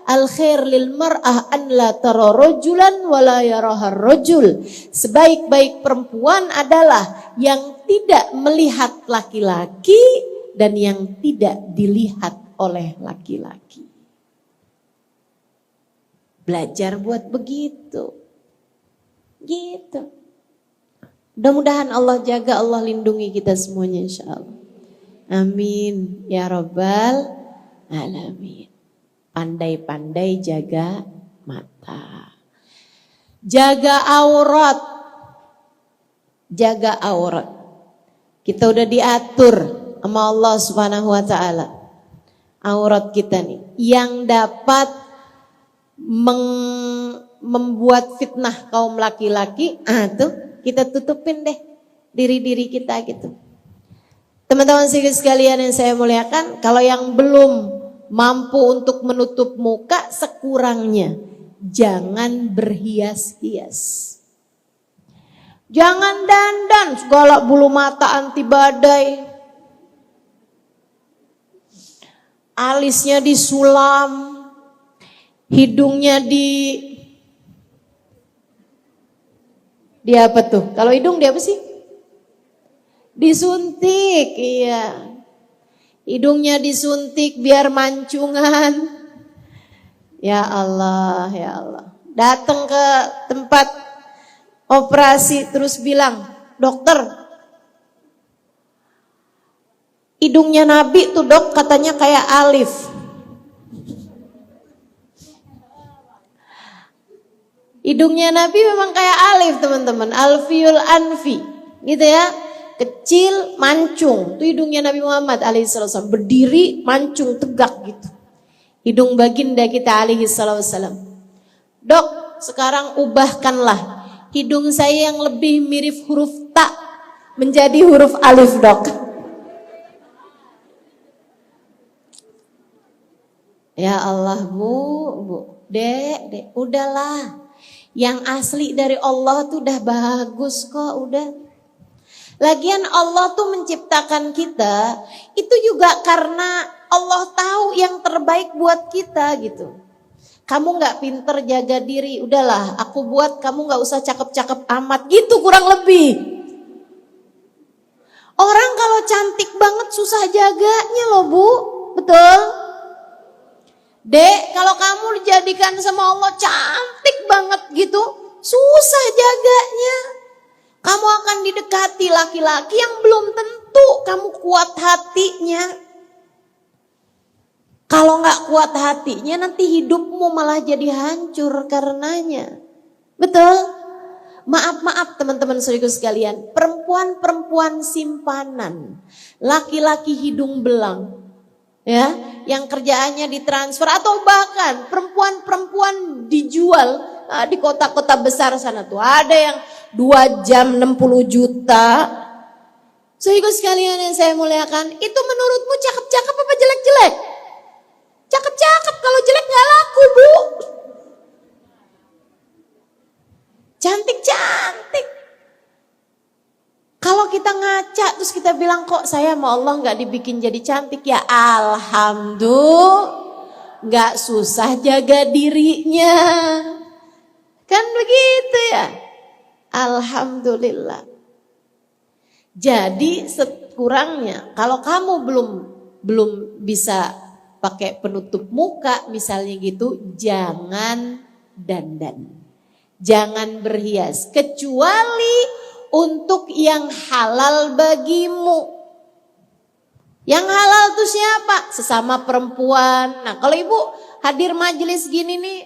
Al-khair lil mar'ah an la tara rajulan wa la yaraha rajul. Sebaik-baik perempuan adalah yang tidak melihat laki-laki dan yang tidak dilihat oleh laki-laki. Belajar buat begitu. Gitu. Mudah-mudahan Allah jaga, Allah lindungi kita semuanya insya Allah. Amin. Ya Rabbal Alamin. Pandai-pandai jaga mata. Jaga aurat. Jaga aurat. Kita udah diatur sama Allah Subhanahu wa taala. Aurat kita nih yang dapat membuat fitnah kaum laki-laki, tuh kita tutupin deh diri-diri kita gitu. Teman-teman sekalian yang saya muliakan, kalau yang belum mampu untuk menutup muka, sekurangnya jangan berhias-hias. Jangan dandan segala bulu mata anti badai. Alisnya disulam, hidungnya di apa tuh? Kalau hidung di apa sih? Disuntik, iya. Hidungnya disuntik biar mancungan. Ya Allah, ya Allah. Datang ke tempat operasi terus bilang, dokter, hidungnya Nabi tuh dok katanya kayak Alif. Hidungnya Nabi memang kayak Alif teman-teman, Alfiul Anfi gitu ya. kecil, mancung. Itu hidungnya Nabi Muhammad alaihissalam. Berdiri, mancung, tegak gitu. Hidung baginda kita alaihissalam. Dok, sekarang ubahkanlah hidung saya yang lebih mirip huruf ta menjadi huruf alif, dok. Ya Allah, bu, dek, udahlah. Yang asli dari Allah tuh udah bagus kok, udah. Lagian Allah tuh menciptakan kita itu juga karena Allah tahu yang terbaik buat kita gitu. Kamu gak pinter jaga diri, udahlah aku buat kamu gak usah cakep-cakep amat gitu, kurang lebih. Orang kalau cantik banget susah jaganya loh, Bu. Betul? Dek, kalau kamu dijadikan sama Allah cantik banget gitu, susah jaganya. Kamu akan didekati laki-laki yang belum tentu kamu kuat hatinya. Kalau gak kuat hatinya nanti hidupmu malah jadi hancur karenanya. Betul? Maaf teman-teman saudaraku sekalian. Perempuan-perempuan simpanan. Laki-laki hidung belang. Ya, yang kerjaannya ditransfer atau bahkan perempuan-perempuan dijual di kota-kota besar sana tuh. Ada yang 2 jam 60 juta. Saudaraku sekalian yang saya muliakan, itu menurutmu cakep-cakep apa jelek-jelek? Cakep-cakep, kalau jelek gak laku, Bu. Cantik-cantik. Kalau kita ngaca terus kita bilang kok saya sama Allah gak dibikin jadi cantik, ya alhamdulillah, gak susah jaga dirinya. Kan begitu ya. Alhamdulillah. Jadi sekurangnya kalau kamu belum bisa pakai penutup muka misalnya gitu, jangan dandan. Jangan berhias kecuali untuk yang halal bagimu. Yang halal tuh siapa? Sesama perempuan. Nah, kalau ibu hadir majelis gini nih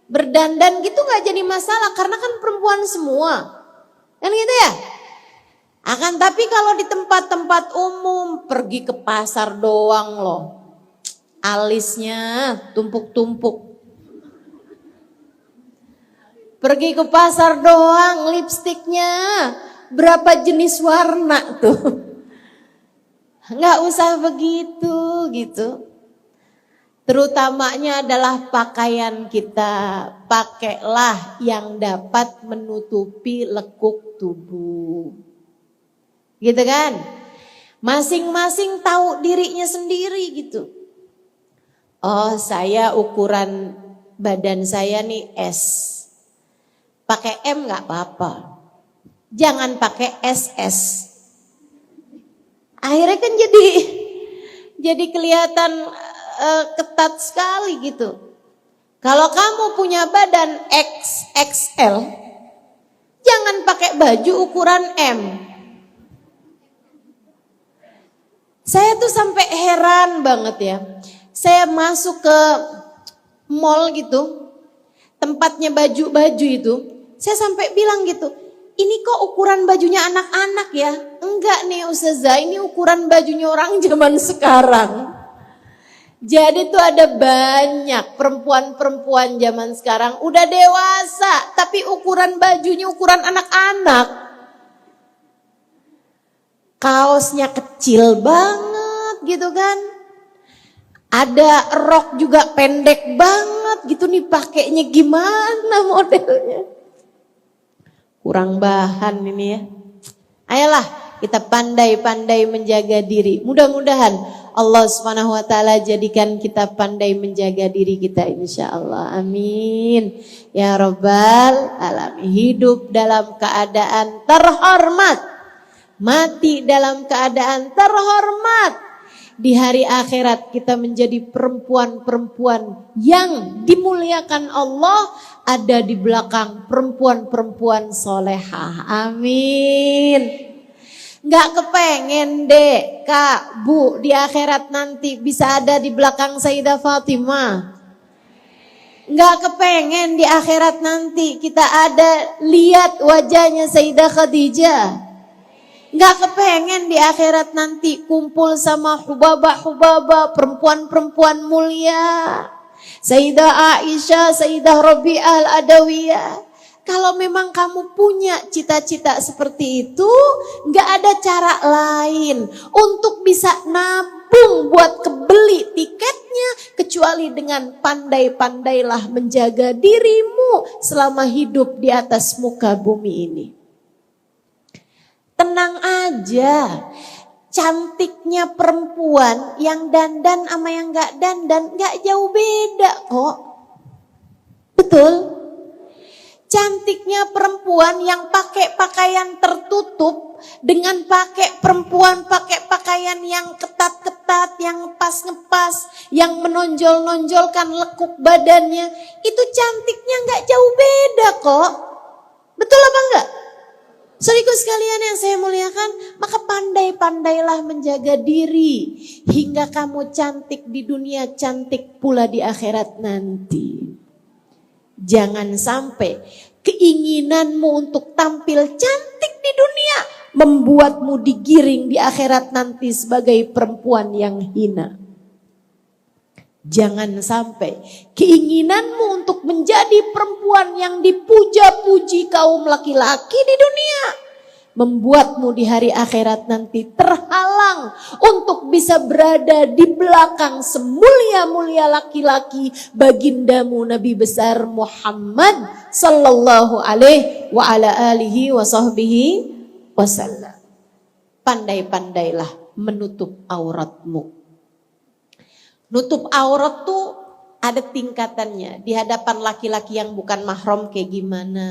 berdandan gitu gak jadi masalah karena kan perempuan semua. Kan gitu ya? Akan tapi kalau di tempat-tempat umum, pergi ke pasar doang loh, alisnya tumpuk-tumpuk. Pergi ke pasar doang, lipstiknya berapa jenis warna tuh. Nggak usah begitu gitu. Terutamanya adalah pakaian kita. Pakailah yang dapat menutupi lekuk tubuh. Gitu kan? Masing-masing tahu dirinya sendiri gitu. Oh, saya ukuran badan saya nih S. Pakai M nggak apa-apa. Jangan pakai SS. Akhirnya kan jadi kelihatan ketat sekali gitu. Kalau kamu punya badan XXL, jangan pakai baju ukuran M. Saya tuh sampai heran banget ya. Saya masuk ke mall gitu, tempatnya baju-baju itu, saya sampai bilang gitu, ini kok ukuran bajunya anak-anak ya? Enggak nih Ustazah, ini ukuran bajunya orang zaman sekarang. Jadi tuh ada banyak perempuan-perempuan zaman sekarang udah dewasa, tapi ukuran bajunya ukuran anak-anak. Kaosnya kecil banget gitu kan. Ada rok juga pendek banget gitu nih, pakainya gimana modelnya. Kurang bahan ini ya. Ayolah kita pandai-pandai menjaga diri. Mudah-mudahan Allah Subhanahu wa taala jadikan kita pandai menjaga diri kita insyaallah. Amin. Ya Rabbal alamin. Hidup dalam keadaan terhormat. Mati dalam keadaan terhormat. Di hari akhirat kita menjadi perempuan-perempuan yang dimuliakan Allah, ada di belakang perempuan-perempuan solehah. Amin. Gak kepengen deh Kak, Bu, di akhirat nanti bisa ada di belakang Sayyidah Fatimah. Gak kepengen di akhirat nanti kita ada lihat wajahnya Sayyidah Khadijah. Gak kepengen di akhirat nanti kumpul sama hubaba-hubaba, perempuan-perempuan mulia. Sayyidah Aisyah, Sayyidah Rabi'ah Al-Adawiyah. Kalau memang kamu punya cita-cita seperti itu, gak ada cara lain untuk bisa nabung buat kebeli tiketnya, kecuali dengan pandai-pandailah menjaga dirimu selama hidup di atas muka bumi ini. Tenang aja, cantiknya perempuan yang dandan sama yang gak dandan gak jauh beda kok. Betul? Cantiknya perempuan yang pakai pakaian tertutup dengan perempuan pakai pakaian yang ketat-ketat, yang ngepas-ngepas, yang menonjol-nonjolkan lekuk badannya, itu cantiknya gak jauh beda kok. Betul apa enggak? Saudaraku sekalian yang saya muliakan, maka pandai-pandailah menjaga diri hingga kamu cantik di dunia, cantik pula di akhirat nanti. Jangan sampai keinginanmu untuk tampil cantik di dunia membuatmu digiring di akhirat nanti sebagai perempuan yang hina. Jangan sampai keinginanmu untuk menjadi perempuan yang dipuja-puji kaum laki-laki di dunia membuatmu di hari akhirat nanti terhalang untuk bisa berada di belakang semulia-mulia laki-laki bagindamu Nabi besar Muhammad sallallahu alaihi wa ala alihi wa sahbihi wasallam. Pandai-pandailah menutup auratmu. Nutup aurat tuh ada tingkatannya. Di hadapan laki-laki yang bukan mahram kayak gimana.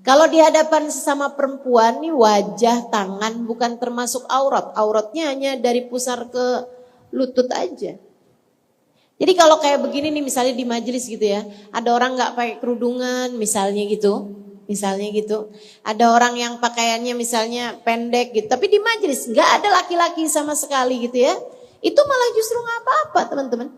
Kalau di hadapan sesama perempuan nih wajah, tangan bukan termasuk aurat. Auratnya hanya dari pusar ke lutut aja. Jadi kalau kayak begini nih misalnya di majelis gitu ya. Ada orang gak pakai kerudungan misalnya gitu. Misalnya gitu. Ada orang yang pakaiannya misalnya pendek gitu. Tapi di majelis gak ada laki-laki sama sekali gitu ya. Itu malah justru gak apa-apa teman-teman.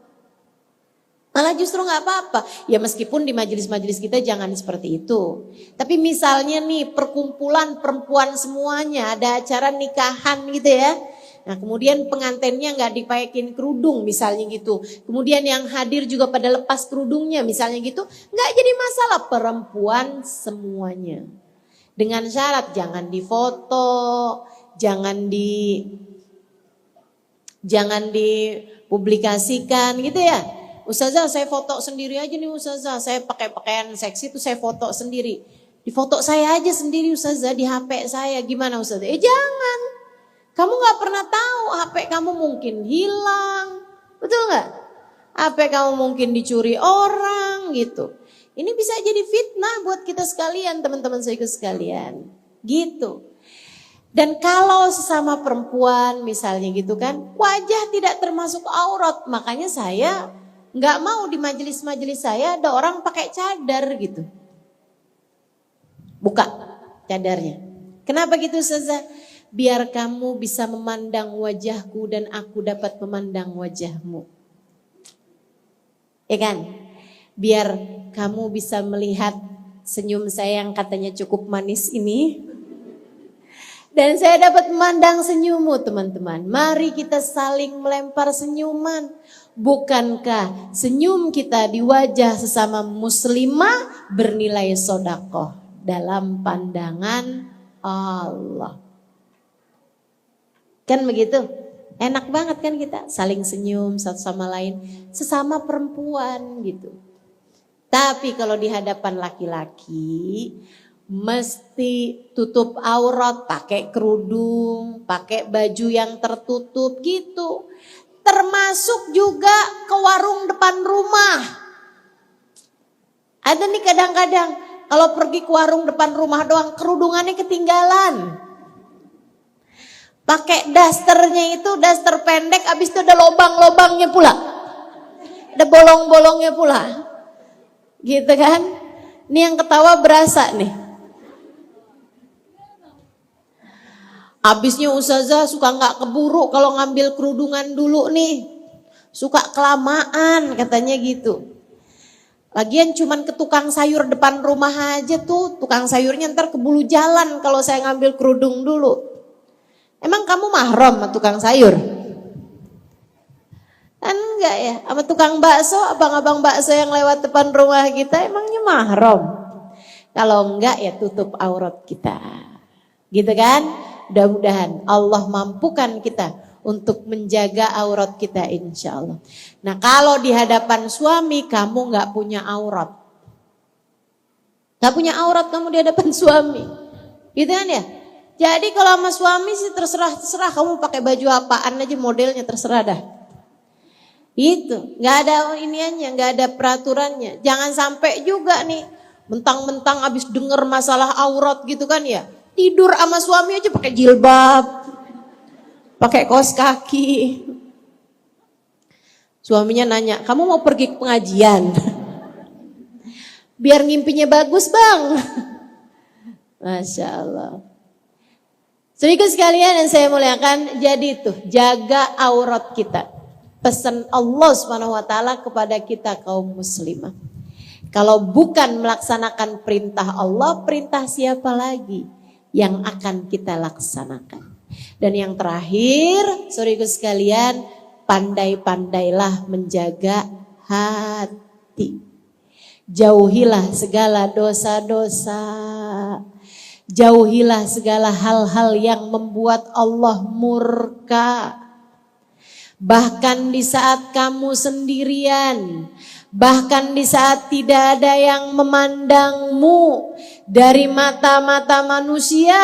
Malah justru gak apa-apa. Ya meskipun di majelis-majelis kita jangan seperti itu. Tapi misalnya nih perkumpulan perempuan semuanya. Ada acara nikahan gitu ya. Nah kemudian pengantinnya gak dipakein kerudung misalnya gitu. Kemudian yang hadir juga pada lepas kerudungnya misalnya gitu. Gak jadi masalah, perempuan semuanya. Dengan syarat jangan difoto, jangan dipublikasikan gitu ya. Ustazah saya foto sendiri aja nih Ustazah. Saya pakai pakaian seksi itu saya foto sendiri. Di foto saya aja sendiri Ustazah di HP saya. Gimana Ustazah? Jangan. Kamu gak pernah tahu HP kamu mungkin hilang. Betul gak? HP kamu mungkin dicuri orang gitu. Ini bisa jadi fitnah buat kita sekalian teman-teman saya sekalian. Gitu. Dan kalau sesama perempuan misalnya gitu kan, wajah tidak termasuk aurat. Makanya saya gak mau di majelis-majelis saya ada orang pakai cadar gitu. Buka cadarnya. Kenapa gitu Ustazah? Biar kamu bisa memandang wajahku dan aku dapat memandang wajahmu. Ya kan? Biar kamu bisa melihat senyum saya yang katanya cukup manis ini. Dan saya dapat memandang senyummu teman-teman. Mari kita saling melempar senyuman. Bukankah senyum kita di wajah sesama muslimah bernilai sedekah dalam pandangan Allah. Kan begitu? Enak banget kan kita saling senyum satu sama lain. Sesama perempuan gitu. Tapi kalau di hadapan laki-laki mesti tutup aurat, pakai kerudung, pakai baju yang tertutup gitu. Termasuk juga ke warung depan rumah. Ada nih kadang-kadang kalau pergi ke warung depan rumah doang kerudungannya ketinggalan. Pakai dasternya itu daster pendek, habis itu ada lobang-lobangnya pula. Ada bolong-bolongnya pula. Gitu kan? Ini yang ketawa berasa nih. Habisnya Ustazah suka gak keburu kalau ngambil kerudungan dulu nih. Suka kelamaan katanya gitu. Lagian cuman ke tukang sayur depan rumah aja tuh. Tukang sayurnya ntar keburu jalan kalau saya ngambil kerudung dulu. Emang kamu mahram sama tukang sayur? Kan enggak ya, sama tukang bakso, abang-abang bakso yang lewat depan rumah kita emangnya mahram? Kalau enggak ya tutup aurat kita. Gitu kan? Mudah-mudahan Allah mampukan kita untuk menjaga aurat kita insya Allah. Nah kalau di hadapan suami kamu enggak punya aurat. Enggak punya aurat kamu di hadapan suami. Gitu kan ya? Jadi kalau sama suami sih terserah kamu pakai baju apaan aja modelnya terserah dah. Itu nggak ada iniannya, nggak ada peraturannya. Jangan sampai juga nih mentang-mentang abis denger masalah aurat gitu kan ya, tidur sama suami aja pakai jilbab, pakai kaos kaki. Suaminya nanya, kamu mau pergi ke pengajian? Biar ngimpinya bagus bang. Masya Allah. Saudara sekalian yang saya muliakan, jadi tuh jaga aurat kita. Pesan Allah SWT kepada kita kaum muslimah. Kalau bukan melaksanakan perintah Allah, perintah siapa lagi yang akan kita laksanakan? Dan yang terakhir, saudara sekalian, pandai-pandailah menjaga hati. Jauhilah segala dosa-dosa. Jauhilah segala hal-hal yang membuat Allah murka. Bahkan di saat kamu sendirian, bahkan di saat tidak ada yang memandangmu dari mata-mata manusia,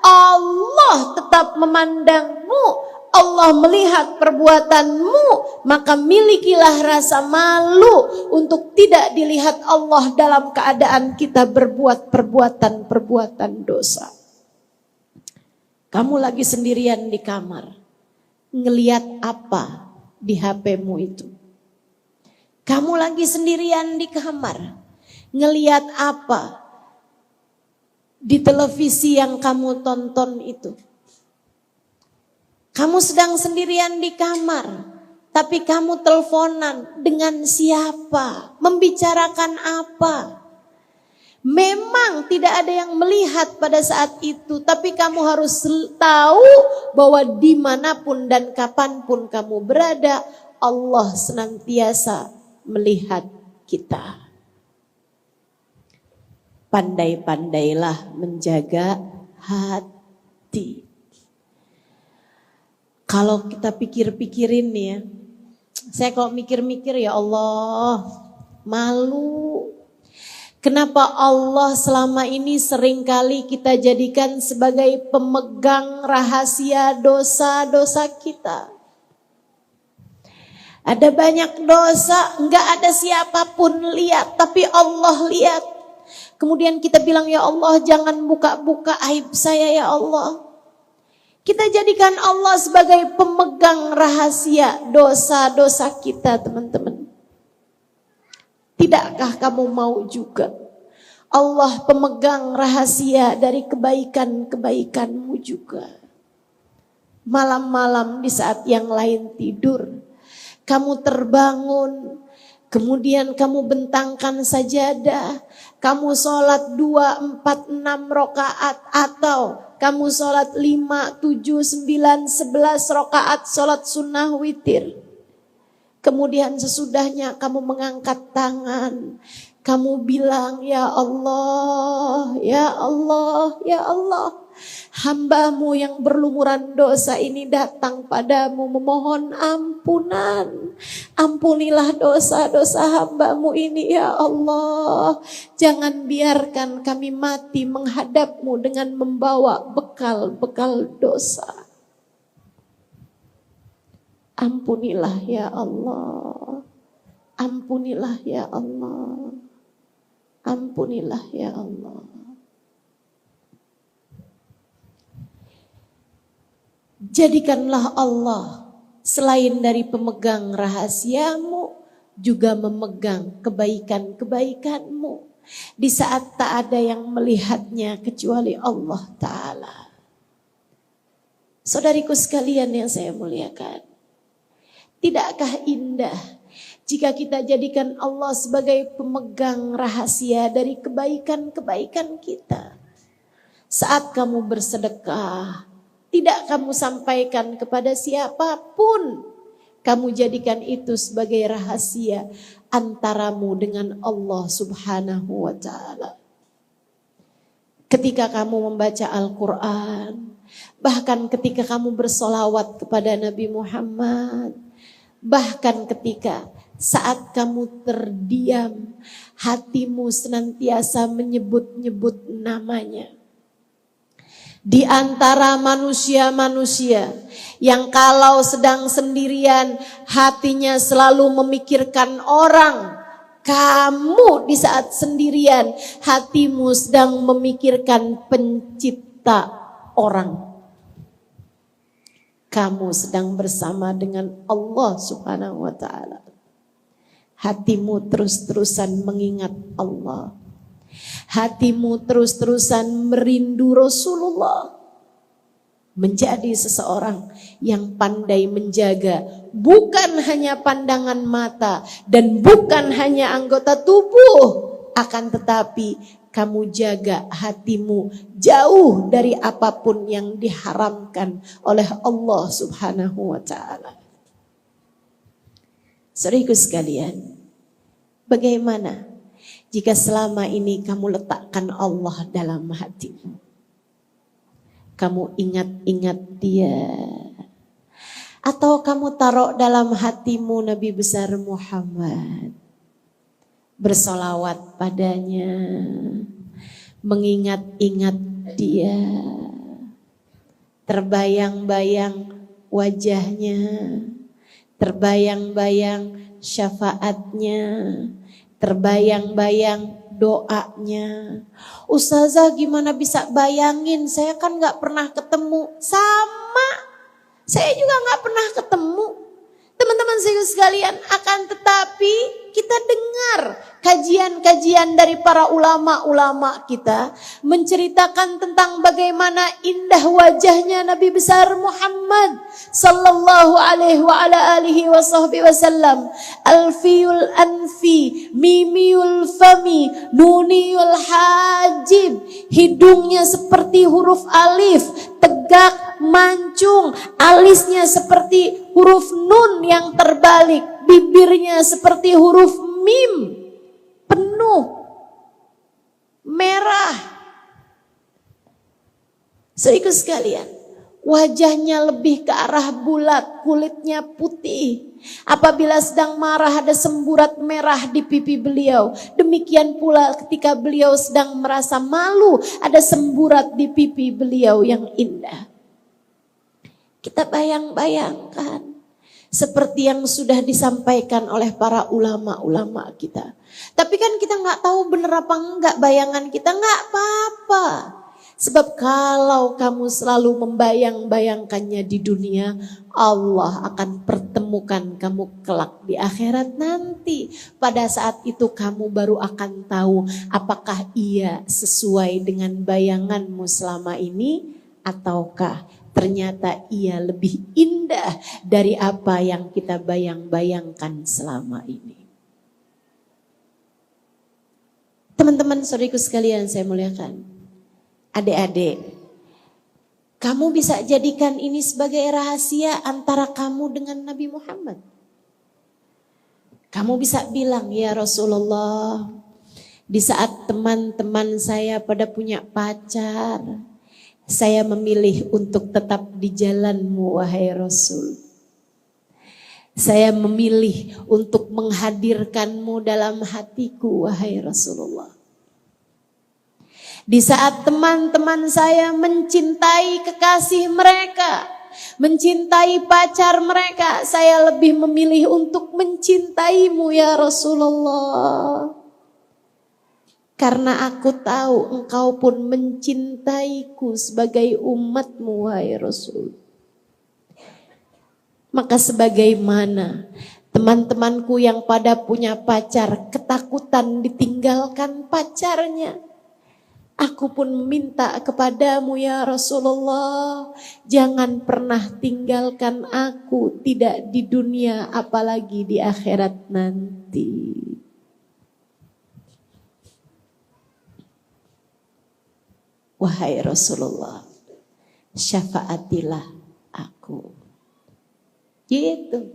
Allah tetap memandangmu. Allah melihat perbuatanmu, maka milikilah rasa malu untuk tidak dilihat Allah dalam keadaan kita berbuat perbuatan-perbuatan dosa. Kamu lagi sendirian di kamar, ngeliat apa di HP-mu itu? Kamu lagi sendirian di kamar, ngeliat apa di televisi yang kamu tonton itu? Kamu sedang sendirian di kamar, tapi kamu teleponan dengan siapa? Membicarakan apa? Memang tidak ada yang melihat pada saat itu, tapi kamu harus tahu bahwa dimanapun dan kapanpun kamu berada, Allah senantiasa melihat kita. Pandai-pandailah menjaga hati. Kalau kita pikir-pikirin nih ya, saya kalau mikir-mikir ya Allah, malu. Kenapa Allah selama ini seringkali kita jadikan sebagai pemegang rahasia dosa-dosa kita. Ada banyak dosa, enggak ada siapapun lihat, tapi Allah lihat. Kemudian kita bilang, ya Allah jangan buka-buka aib saya ya Allah. Kita jadikan Allah sebagai pemegang rahasia dosa-dosa kita, teman-teman. Tidakkah kamu mau juga Allah pemegang rahasia dari kebaikan-kebaikanmu juga? Malam-malam di saat yang lain tidur, kamu terbangun, kemudian kamu bentangkan sajadah, kamu sholat 2, 4, 6 rakaat atau kamu sholat 5, 7, 9, 11 rakaat sholat sunnah witir. Kemudian sesudahnya kamu mengangkat tangan. Kamu bilang, ya Allah, ya Allah, ya Allah. Hamba-Mu yang berlumuran dosa ini datang padamu memohon ampunan. Ampunilah dosa-dosa hamba-Mu ini ya Allah. Jangan biarkan kami mati menghadap-Mu dengan membawa bekal-bekal dosa. Ampunilah ya Allah. Ampunilah ya Allah. Ampunilah ya Allah. Jadikanlah Allah selain dari pemegang rahasiamu, juga memegang kebaikan-kebaikanmu. Di saat tak ada yang melihatnya kecuali Allah Ta'ala. Saudariku sekalian yang saya muliakan, tidakkah indah jika kita jadikan Allah sebagai pemegang rahasia dari kebaikan-kebaikan kita? Saat kamu bersedekah, Tidak kamu sampaikan kepada siapapun. Kamu jadikan itu sebagai rahasia antaramu dengan Allah Subhanahu wa ta'ala. Ketika kamu membaca Al-Quran, bahkan ketika kamu bersolawat kepada Nabi Muhammad, bahkan ketika saat kamu terdiam, hatimu senantiasa menyebut-nyebut namanya. Di antara manusia-manusia yang kalau sedang sendirian hatinya selalu memikirkan orang, kamu di saat sendirian hatimu sedang memikirkan pencipta orang. Kamu sedang bersama dengan Allah Subhanahu wa ta'ala. Hatimu terus-terusan mengingat Allah. Hatimu terus-terusan merindu Rasulullah. Menjadi seseorang yang pandai menjaga bukan hanya pandangan mata dan bukan hanya anggota tubuh, akan tetapi kamu jaga hatimu jauh dari apapun yang diharamkan oleh Allah Subhanahu wa ta'ala. Saudaraku sekalian, bagaimana jika selama ini kamu letakkan Allah dalam hatimu? Kamu ingat-ingat Dia. Atau kamu taruh dalam hatimu Nabi besar Muhammad. Bersolawat padanya. Mengingat-ingat Dia. Terbayang-bayang wajahnya. Terbayang-bayang syafaatnya. Terbayang-bayang doanya. Ustazah gimana bisa bayangin, saya kan gak pernah ketemu. Sama, saya juga gak pernah ketemu. Teman-teman saya sekalian, akan tetapi kita dengar kajian-kajian dari para ulama-ulama kita menceritakan tentang bagaimana indah wajahnya Nabi besar Muhammad sallallahu alaihi wa ala alihi wa sahbihi wasallam. Alfiyul anfi, mimiul fami, nuniyul hajib. Hidungnya seperti huruf alif, tegak, mancung. Alisnya seperti huruf nun yang terbalik. Bibirnya seperti huruf mim, penuh, merah. Saudaraku sekalian, wajahnya lebih ke arah bulat, kulitnya putih. Apabila sedang marah ada semburat merah di pipi beliau. Demikian pula ketika beliau sedang merasa malu ada semburat di pipi beliau yang indah. Kita bayang-bayangkan seperti yang sudah disampaikan oleh para ulama-ulama kita. Tapi kan kita gak tahu benar apa enggak bayangan kita, gak apa-apa. Sebab kalau kamu selalu membayang-bayangkannya di dunia, Allah akan pertemukan kamu kelak di akhirat nanti. Pada saat itu kamu baru akan tahu apakah ia sesuai dengan bayanganmu selama ini ataukah ternyata ia lebih indah dari apa yang kita bayang-bayangkan selama ini. Teman-teman saudariku sekalian saya muliakan. Adik-adik, kamu bisa jadikan ini sebagai rahasia antara kamu dengan Nabi Muhammad. Kamu bisa bilang, ya Rasulullah, di saat teman-teman saya pada punya pacar, saya memilih untuk tetap di jalanmu wahai Rasul. Saya memilih untuk menghadirkanmu dalam hatiku wahai Rasulullah. Di saat teman-teman saya mencintai kekasih mereka, mencintai pacar mereka, saya lebih memilih untuk mencintaimu ya Rasulullah. Karena aku tahu engkau pun mencintaiku sebagai umatmu wahai Rasul. Maka sebagaimana teman-temanku yang pada punya pacar ketakutan ditinggalkan pacarnya, aku pun meminta kepadamu ya Rasulullah, jangan pernah tinggalkan aku, tidak di dunia apalagi di akhirat nanti. Wahai Rasulullah, syafaatilah aku. Gitu.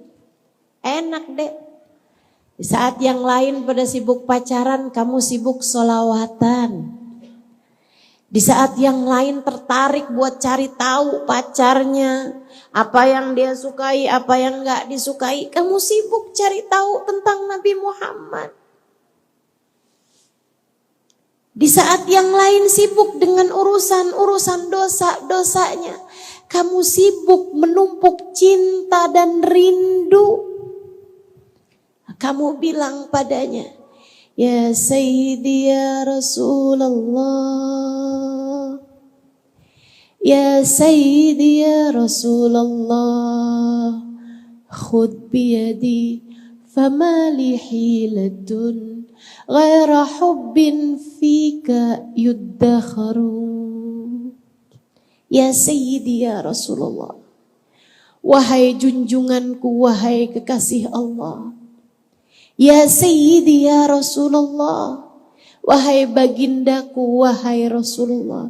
Enak deh. Di saat yang lain pada sibuk pacaran, kamu sibuk sholawatan. Di saat yang lain tertarik buat cari tahu pacarnya, apa yang dia sukai, apa yang enggak disukai, kamu sibuk cari tahu tentang Nabi Muhammad. Di saat yang lain sibuk dengan urusan dosa-dosanya, kamu sibuk menumpuk cinta dan rindu. Kamu bilang padanya, ya Sayyidi ya Rasulullah, ya Sayyidi ya Rasulullah, khud biyadi fama li hilatun ghaira hubbin fika yuddakharu. Ya Sayyidi ya Rasulullah, wahai junjunganku, wahai kekasih Allah. Ya Sayyidi ya Rasulullah, wahai bagindaku, wahai Rasulullah.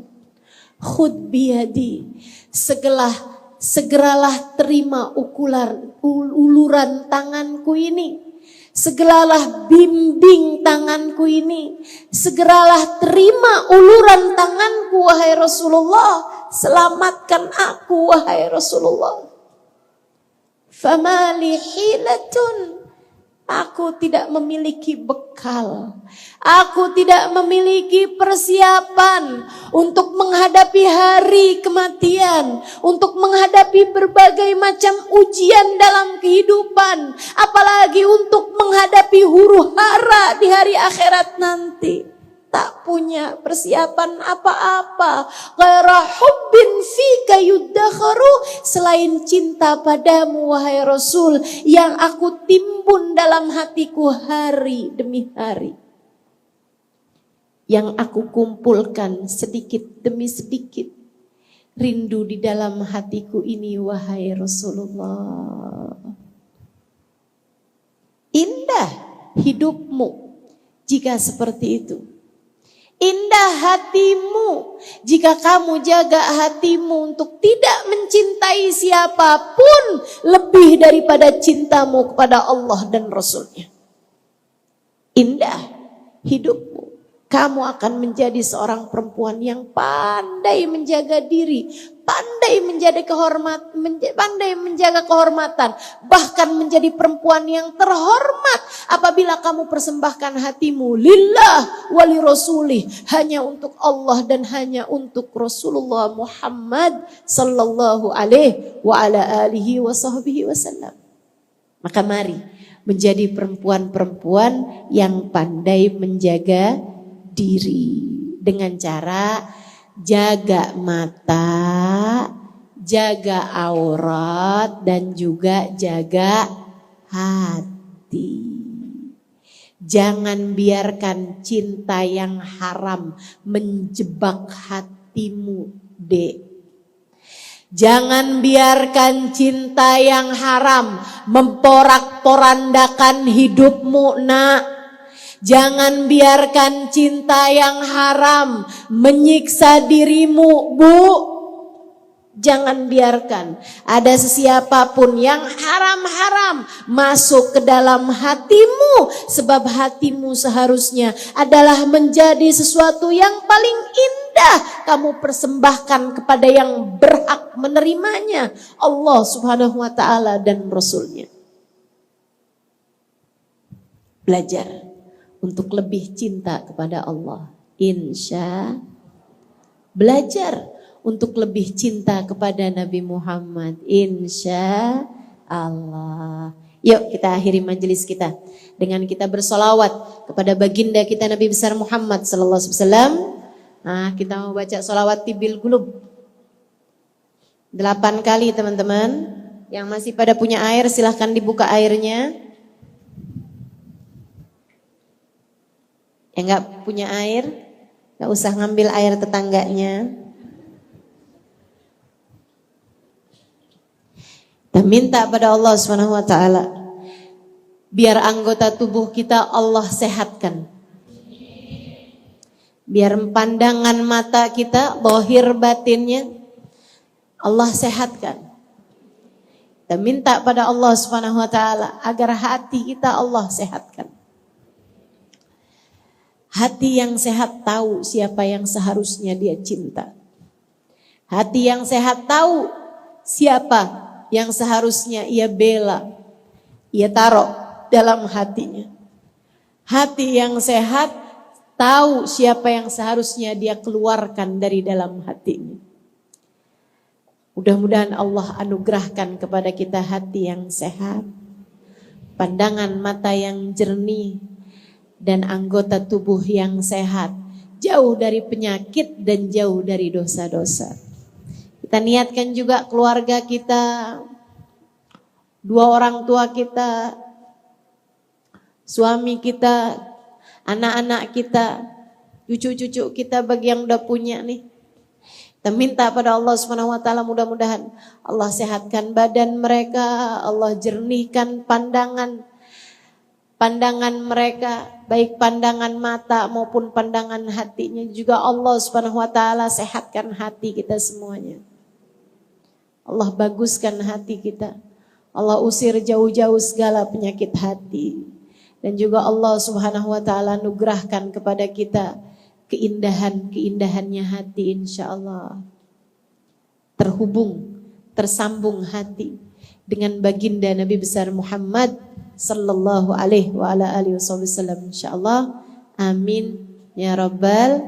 Khud biyadi, segeralah terima uluran tanganku ini. Segeralah bimbing tanganku ini. Segeralah terima uluran tanganku, wahai Rasulullah. Selamatkan aku, wahai Rasulullah. Fama li hilatun, aku tidak memiliki bekal. Aku tidak memiliki persiapan untuk menghadapi hari kematian, untuk menghadapi berbagai macam ujian dalam kehidupan, apalagi untuk menghadapi huru-hara di hari akhirat nanti. Tak punya persiapan apa-apa. Ghaira hubbin fika yuddakharu, selain cinta padamu wahai Rasul, yang aku timbun dalam hatiku hari demi hari. Yang aku kumpulkan sedikit demi sedikit. Rindu di dalam hatiku ini wahai Rasulullah. Indah hidupmu jika seperti itu. Indah hatimu jika kamu jaga hatimu untuk tidak mencintai siapapun lebih daripada cintamu kepada Allah dan Rasulnya. Indah hidupmu. Kamu akan menjadi seorang perempuan yang pandai menjaga diri, pandai menjaga kehormatan, bahkan menjadi perempuan yang terhormat apabila kamu persembahkan hatimu lillah wali rasulih, hanya untuk Allah dan hanya untuk Rasulullah Muhammad sallallahu alaihi wa ala alihi wa sahbihi wasallam. Maka mari menjadi perempuan-perempuan yang pandai menjaga diri dengan cara jaga mata, jaga aurat, dan juga jaga hati. Jangan biarkan cinta yang haram menjebak hatimu, Dek. Jangan biarkan cinta yang haram memporak-porandakan hidupmu, Nak. Jangan biarkan cinta yang haram menyiksa dirimu, Bu. Jangan biarkan ada sesiapapun yang haram-haram masuk ke dalam hatimu. Sebab hatimu seharusnya adalah menjadi sesuatu yang paling indah kamu persembahkan kepada yang berhak menerimanya, Allah Subhanahu wa ta'ala dan Rasulnya. Belajar untuk lebih cinta kepada Allah. Belajar untuk lebih cinta kepada Nabi Muhammad. Insya Allah. Yuk kita akhiri majelis kita dengan kita bersolawat kepada baginda kita Nabi besar Muhammad sallallahu alaihi wasallam. Nah, kita mau baca solawat tibil qulub 8 kali, teman-teman. Yang masih pada punya air silahkan dibuka airnya. Yang gak punya air, gak usah ngambil air tetangganya. Kita minta pada Allah Subhanahu wa ta'ala, biar anggota tubuh kita Allah sehatkan. Biar pandangan mata kita, zahir batinnya, Allah sehatkan. Kita minta pada Allah Subhanahu wa taala agar hati kita Allah sehatkan. Hati yang sehat tahu siapa yang seharusnya dia cinta. Hati yang sehat tahu siapa yang seharusnya ia bela, ia taruh dalam hatinya. Hati yang sehat tahu siapa yang seharusnya dia keluarkan dari dalam hatinya. Mudah-mudahan Allah anugerahkan kepada kita hati yang sehat, pandangan mata yang jernih, dan anggota tubuh yang sehat, jauh dari penyakit dan jauh dari dosa-dosa. Kita niatkan juga keluarga kita, dua orang tua kita, suami kita, anak-anak kita, cucu-cucu kita bagi yang udah punya nih. Kita minta pada Allah Subhanahu wa taala mudah-mudahan Allah sehatkan badan mereka, Allah jernihkan pandangan mereka, baik pandangan mata maupun pandangan hatinya juga Allah Subhanahu wa taala sehatkan hati kita semuanya. Allah baguskan hati kita. Allah usir jauh-jauh segala penyakit hati. Dan juga Allah Subhanahu wa taala anugerahkan kepada kita keindahan-keindahannya hati insyaallah. Terhubung, tersambung hati dengan baginda Nabi besar Muhammad sallallahu alaihi wa ala alihi wasallam insyaallah. Amin ya rabbal.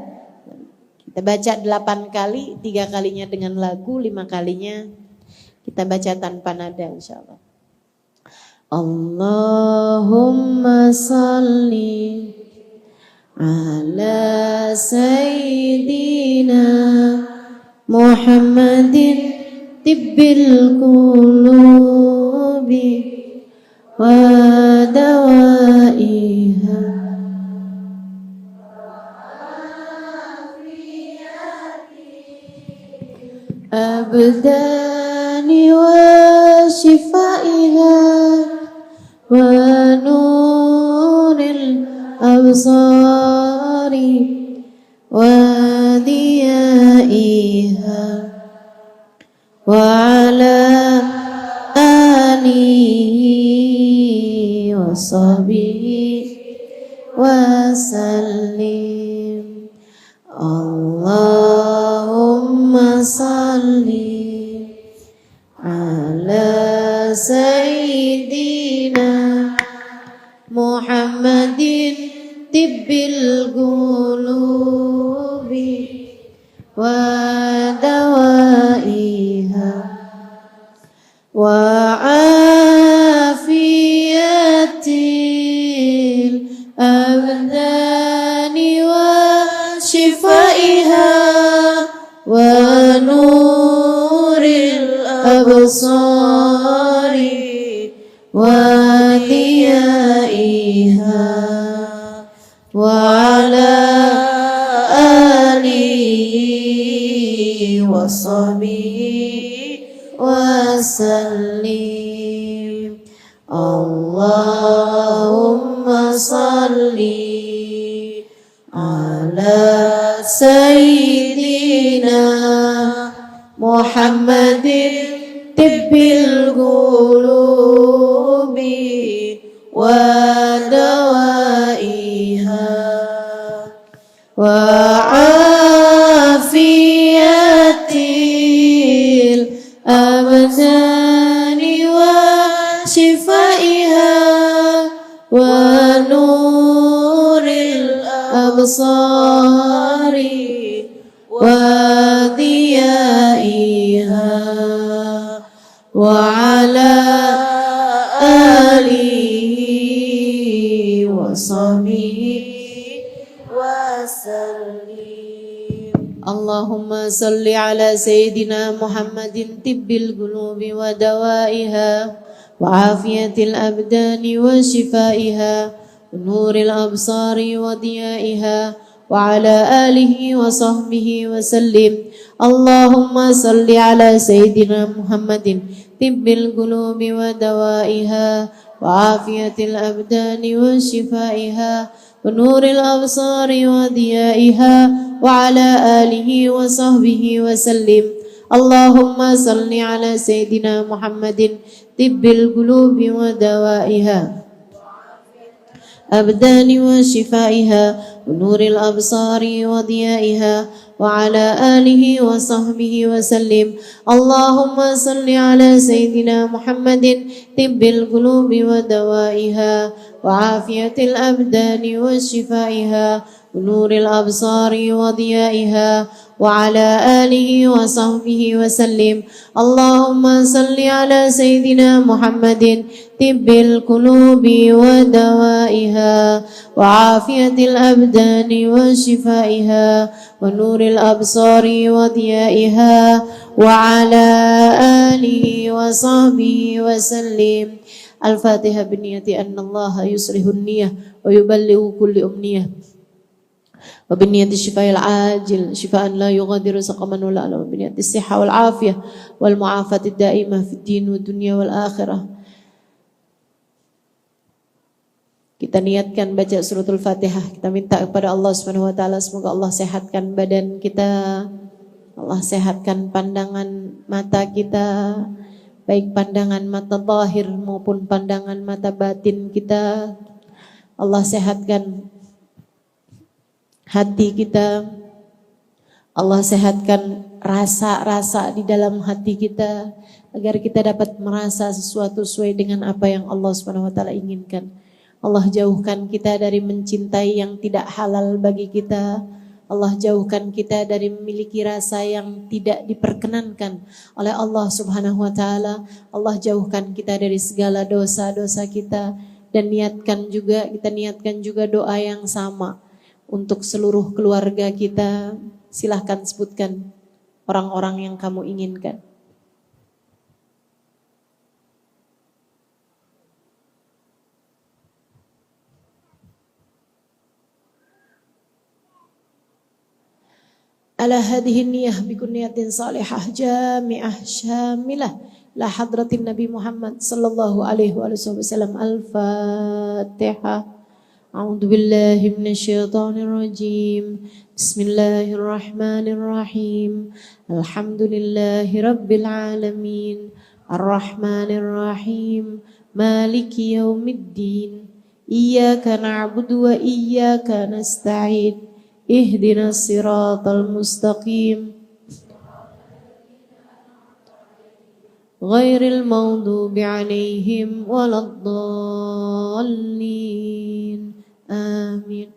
Kita baca 8 kali, 3 kalinya dengan lagu, 5 kalinya kita baca tanpa nada insyaallah. Allahumma salli ala sayyidina Muhammadin tibbil qulubi wa dawaiha abdani wa shifaiha wa nuril absari wa diyaiha wa ala alihi wa sahbihi wa sallim. Allahumma salli ala sayyidina Muhammadin tibbil qulubi wa dawaiha wa afiyatil abdani wa shifaiha wa nuril absari wa diyaiha wa ala alihi wa sahbihi wa sallim. Allahumma salli ala sayyidina Muhammadin tibbil qulubi wa dawaiha wa afiyatil abdani wa shifaiha wa nuril absari wa diyaiha wa ala alihi wa sahbihi wa sallim. Allahumma salli ala sayyidina Muhammadin tibbil qulubi wa dawaiha wa afiyatil abdani wa shifaiha wa nuril absari wa diyaiha wa ala alihi wa sahbihi wa sallim. Allahumma salli ala sayyidina Muhammadin tibbil qulubi wa dawaiha wa afiyatil abdani wa shifaiha wa nuril absari wa diyaiha wa ala alihi wa sahbihi wa sallim. اللهم صل على سيدنا محمد طب القلوب ودوائها أبدان وشفائها ونور الأبصار وضيائها وعلى آله وصحبه وسلم اللهم صل على سيدنا محمد طب القلوب ودوائها وعافية الأبدان وشفائها ونور الأبصار وضيائها وعلى آله وصحبه وسلم اللهم صل على سيدنا محمد طب القلوب ودوائها وعافية الأبدان وشفائها ونور الأبصار وضيائها وعلى آله وصحبه وسلم. الفاتحة بنية أن الله يصلح النية ويبلغ كل أمنية وبنية الشفاء العاجل شفاء لا يغادر سقما ولا ألم وبنية الصحة والعافية والمعافاة الدائمة في الدين والدنيا والآخرة. Kita niatkan baca suratul Fatihah. Kita minta kepada Allah Subhanahu wa taala semoga Allah sehatkan badan kita. Allah sehatkan pandangan mata kita, baik pandangan mata zahir maupun pandangan mata batin kita. Allah sehatkan hati kita. Allah sehatkan rasa-rasa di dalam hati kita agar kita dapat merasa sesuatu sesuai dengan apa yang Allah Subhanahu wa taala inginkan. Allah jauhkan kita dari mencintai yang tidak halal bagi kita. Allah jauhkan kita dari memiliki rasa yang tidak diperkenankan oleh Allah Subhanahu wa taala. Allah jauhkan kita dari segala dosa-dosa kita dan kita niatkan juga doa yang sama untuk seluruh keluarga kita. Silahkan sebutkan orang-orang yang kamu inginkan. Ala hadhihi niyyah bikun niyatin salihah jami'ah syamilah la hadratin Nabi Muhammad sallallahu alaihi wasallam. Al-Fatihah. A'udzu billahi minasyaitonir rajim. Bismillahirrahmanirrahim. Alhamdulillahi rabbil alamin. Arrahmanir rahim. Maliki yaumiddin. Iyyaka na'budu wa iyyaka nasta'in. Ihdinas siratal mustaqim ghairil maghdubi 'alaihim waladdallin. Amin.